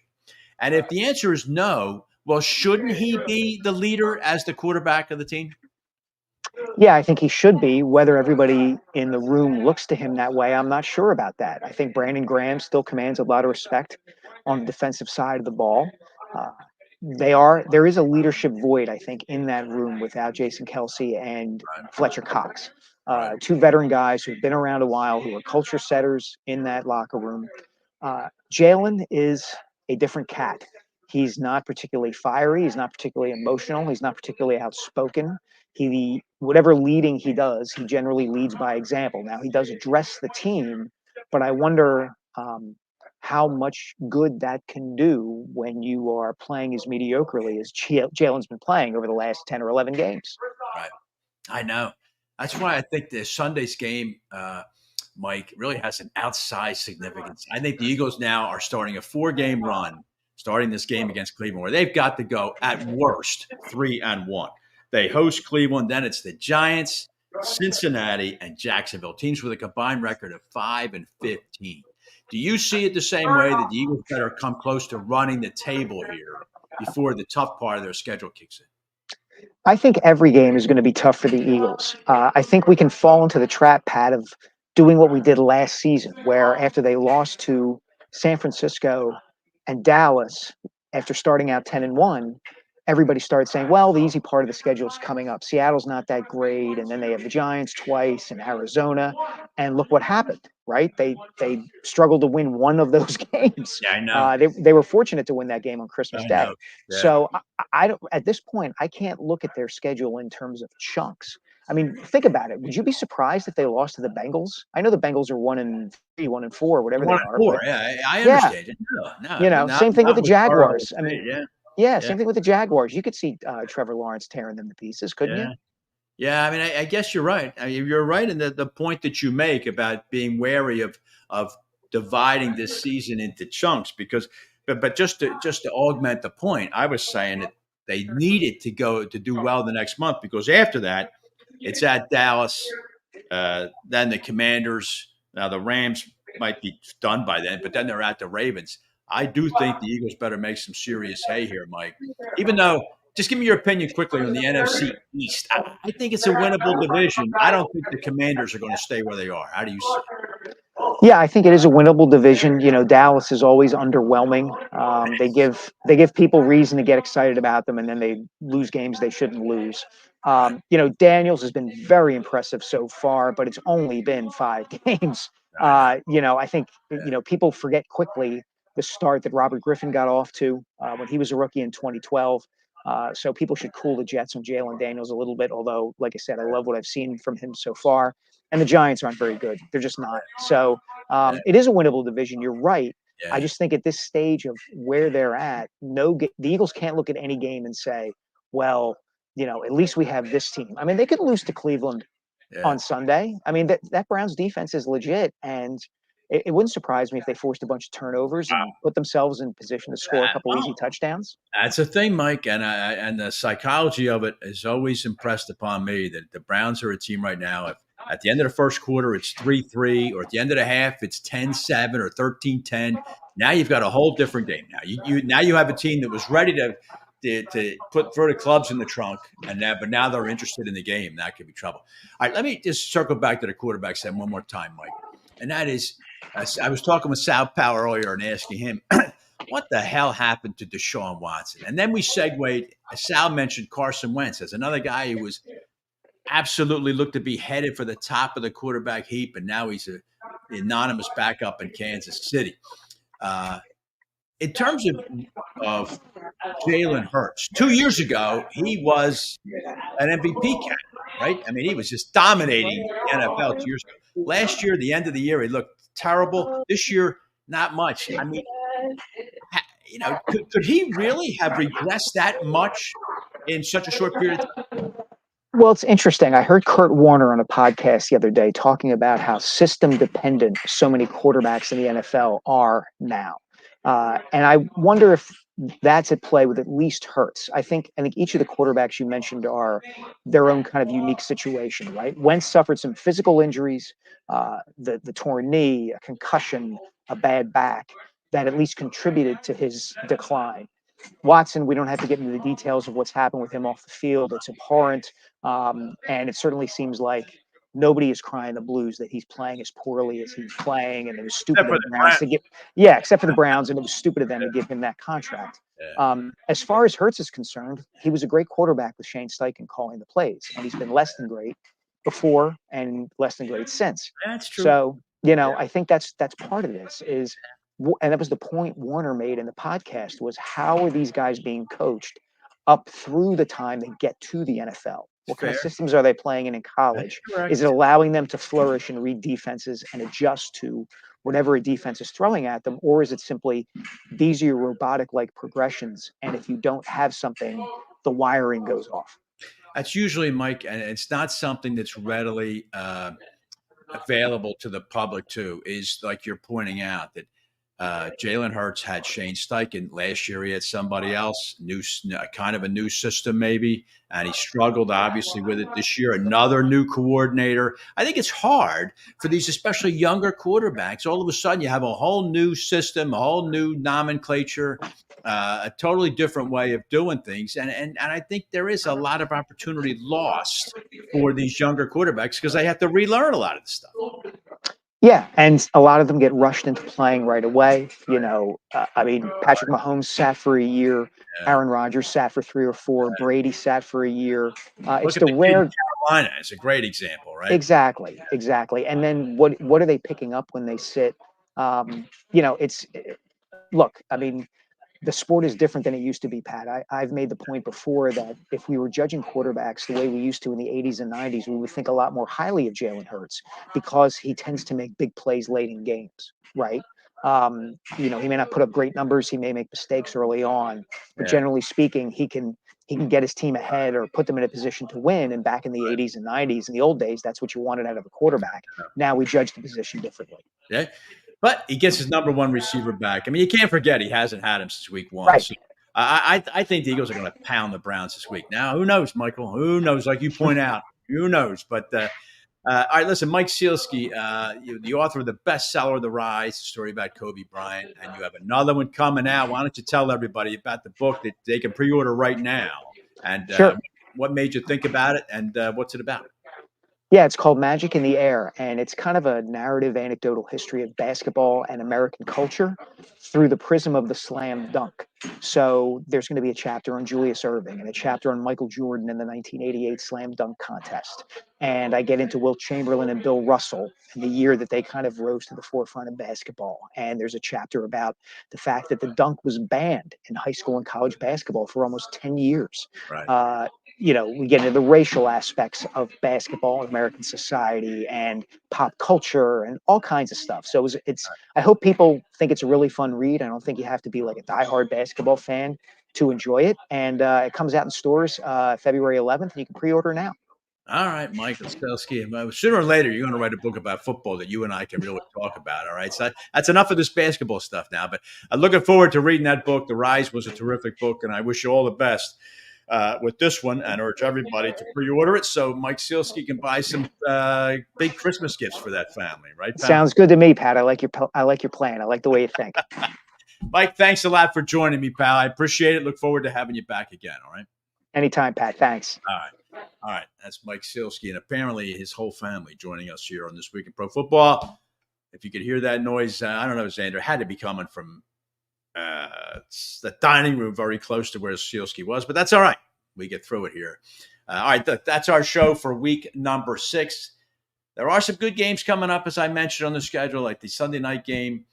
And if the answer is no, well, shouldn't he be the leader as the quarterback of the team? Yeah, I think he should be. Whether everybody in the room looks to him that way, I'm not sure about that. I think Brandon Graham still commands a lot of respect on the defensive side of the ball. There is a leadership void, I think, in that room without Jason Kelce and Fletcher Cox, two veteran guys who've been around a while, who are culture setters in that locker room. Jalen is a different cat. He's not particularly fiery. He's not particularly emotional. He's not particularly outspoken. Whatever leading he does, he generally leads by example. Now, he does address the team, but I wonder how much good that can do when you are playing as mediocrely as Jalen's been playing over the last 10 or 11 games. Right. I know. That's why I think the Sunday's game, Mike, really has an outsized significance. I think the Eagles now are starting a 4-game run, starting this game against Cleveland, where they've got to go at worst 3-1. They host Cleveland, then it's the Giants, Cincinnati, and Jacksonville, teams with a combined record of 5-15. Do you see it the same way that the Eagles better come close to running the table here before the tough part of their schedule kicks in? I think every game is going to be tough for the Eagles. I think we can fall into the trap, Pat, of doing what we did last season, where after they lost to San Francisco and Dallas, after starting out 10-1, everybody started saying, well, the easy part of the schedule is coming up. Seattle's not that great. And then they have the Giants twice and Arizona. And look what happened, right? They struggled to win one of those games. Yeah, I know. They were fortunate to win that game on Christmas Day. Yeah. So I don't, at this point, I can't look at their schedule in terms of chunks. I mean, think about it. Would you be surprised if they lost to the Bengals? I know the Bengals are 1-3, 1-4, whatever they are. 1-4, yeah, I understand. Yeah. No, same thing with the Jaguars. I mean, yeah, same thing with the Jaguars. You could see Trevor Lawrence tearing them to pieces, couldn't you? Yeah, I mean, I guess you're right. I mean, you're right in the point that you make about being wary of dividing this season into chunks, because, but just to augment the point, I was saying that they needed to do well the next month, because after that, it's at Dallas, then the Commanders. Now the Rams might be done by then, but then they're at the Ravens. I do think the Eagles better make some serious hay here, Mike. Even though, just give me your opinion quickly on the NFC East. I think it's a winnable division. I don't think the Commanders are going to stay where they are. How do you see it? Yeah, I think it is a winnable division. You know, Dallas is always underwhelming. They give people reason to get excited about them, and then they lose games they shouldn't lose. You know, Daniels has been very impressive so far, but it's only been 5 games. You know, I think, you know, people forget quickly the start that Robert Griffin got off to when he was a rookie in 2012. So people should cool the jets on Jalen Daniels a little bit, although, like I said, I love what I've seen from him so far. And the Giants aren't very good. They're just not. So it is a winnable division. You're right. Yeah. I just think at this stage of where they're at, the Eagles can't look at any game and say, well, you know, at least we have this team. I mean, they could lose to Cleveland on Sunday. I mean, that Browns defense is legit, and it wouldn't surprise me if they forced a bunch of turnovers and put themselves in position to score a couple easy touchdowns. That's a thing, Mike, and the psychology of it is always impressed upon me that the Browns are a team right now. At the end of the first quarter, it's 3-3, or at the end of the half, it's 10-7 or 13-10. Now you've got a whole different game. Now you have a team that was ready to throw the clubs in the trunk, but now they're interested in the game. That could be trouble. All right, let me just circle back to the quarterback set one more time, Mike. And that is, I was talking with Sal Paolantonio earlier and asking him, what the hell happened to Deshaun Watson? And then we segued. Sal mentioned Carson Wentz as another guy who was absolutely looked to be headed for the top of the quarterback heap, and now he's an anonymous backup in Kansas City. In terms of Jalen Hurts, 2 years ago, he was an MVP candidate, right? I mean, he was just dominating the NFL 2 years ago. Last year, the end of the year, he looked terrible. This year, not much. I mean, could he really have regressed that much in such a short period of time? Well, it's interesting. I heard Kurt Warner on a podcast the other day talking about how system dependent so many quarterbacks in the NFL are now. And I wonder if that's at play with at least Hurts. I think each of the quarterbacks you mentioned are their own kind of unique situation, right? Wentz suffered some physical injuries, the torn knee, a concussion, a bad back that at least contributed to his decline. Watson, we don't have to get into the details of what's happened with him off the field. It's abhorrent. And it certainly seems like nobody is crying the blues that he's playing as poorly as he's playing. And it was stupid of the Browns to give, except for the Browns. And it was stupid of them to give him that contract. As far as Hurts is concerned, he was a great quarterback with Shane Steichen calling the plays. And he's been less than great before and less than great since. That's true. So, I think that's part of this is, and that was the point Warner made in the podcast, was how are these guys being coached up through the time they get to the NFL? What kind of systems are they playing in college? Is it allowing them to flourish and read defenses and adjust to whatever a defense is throwing at them? Or is it simply, these are your robotic-like progressions, and if you don't have something, the wiring goes off? That's usually, Mike, and it's not something that's readily available to the public too, is like you're pointing out that Jalen Hurts had Shane Steichen. Last year he had somebody else, kind of a new system maybe, and he struggled obviously with it this year. Another new coordinator. I think it's hard for these especially younger quarterbacks. All of a sudden you have a whole new system, a whole new nomenclature, a totally different way of doing things. And I think there is a lot of opportunity lost for these younger quarterbacks because they have to relearn a lot of the stuff. Yeah, and a lot of them get rushed into playing right away. Patrick Mahomes sat for a year. Aaron Rodgers sat for 3 or 4. Brady sat for a year. It's the rare. Carolina is a great example, right? Exactly. And then what are they picking up when they sit? The sport is different than it used to be, Pat. I've made the point before that if we were judging quarterbacks the way we used to in the 80s and 90s, we would think a lot more highly of Jalen Hurts because he tends to make big plays late in games, right? He may not put up great numbers. He may make mistakes early on, but generally speaking, he can get his team ahead or put them in a position to win. And back in the 80s and 90s, in the old days, that's what you wanted out of a quarterback. Now we judge the position differently. Yeah. But he gets his number one receiver back. I mean, you can't forget he hasn't had him since week 1. Right. So I think the Eagles are going to pound the Browns this week. Now, who knows, Michael? Who knows? Like you point out, who knows? But all right, listen, Mike Sielski, the author of the bestseller, The Rise, a story about Kobe Bryant, and you have another one coming out. Why don't you tell everybody about the book that they can pre-order right now? And Sure. What made you think about it, and what's it about? Yeah, it's called Magic in the Air, and it's kind of a narrative, anecdotal history of basketball and American culture through the prism of the slam dunk. So there's going to be a chapter on Julius Erving and a chapter on Michael Jordan in the 1988 slam dunk contest. And I get into Wilt Chamberlain and Bill Russell and the year that they kind of rose to the forefront of basketball. And there's a chapter about the fact that the dunk was banned in high school and college basketball for almost 10 years. Right. We get into the racial aspects of basketball, American society, and pop culture, and all kinds of stuff. So I hope people think it's a really fun read. I don't think you have to be like a diehard basketball fan to enjoy it. And it comes out in stores February 11th, and you can pre-order now. All right, Michael Sielski. Sooner or later, you're going to write a book about football that you and I can really talk about. All right, so that's enough of this basketball stuff now. But I'm looking forward to reading that book. The Rise was a terrific book, and I wish you all the best. with this one and urge everybody to pre-order it so Mike Sielski can buy some big Christmas gifts for that family, right, Pat? Sounds good to me, Pat. I like your plan. I like the way you think. Mike, thanks a lot for joining me, pal. I appreciate it. Look forward to having you back again, all right? Anytime, Pat. Thanks. All right. That's Mike Sielski, and apparently his whole family joining us here on This Week in Pro Football. If you could hear that noise, I don't know, Xander, it had to be coming from the dining room very close to where Sielski was, but that's all right. We get through it here. All right, that's our show for week number 6. There are some good games coming up, as I mentioned, on the schedule, like the Sunday night game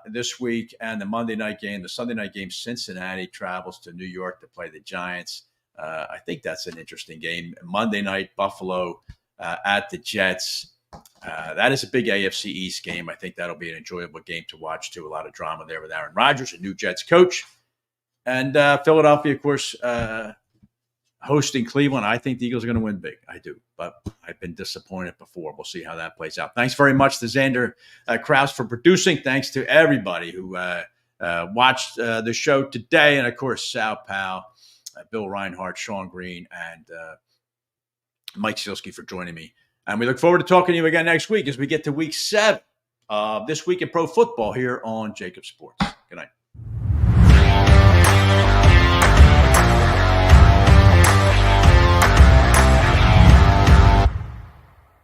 this week and the Monday night game. The Sunday night game, Cincinnati travels to New York to play the Giants. I think that's an interesting game. Monday night, Buffalo at the Jets. That is a big AFC East game. I think that'll be an enjoyable game to watch, too. A lot of drama there with Aaron Rodgers, a new Jets coach. And Philadelphia, of course, hosting Cleveland. I think the Eagles are going to win big. I do. But I've been disappointed before. We'll see how that plays out. Thanks very much to Xander Kraus for producing. Thanks to everybody who watched the show today. And, of course, Sal Pao, Bill Reinhardt, Sean Green, and Mike Sielski for joining me. And we look forward to talking to you again next week as we get to week 7 of This Week in Pro Football here on JAKIB Sports.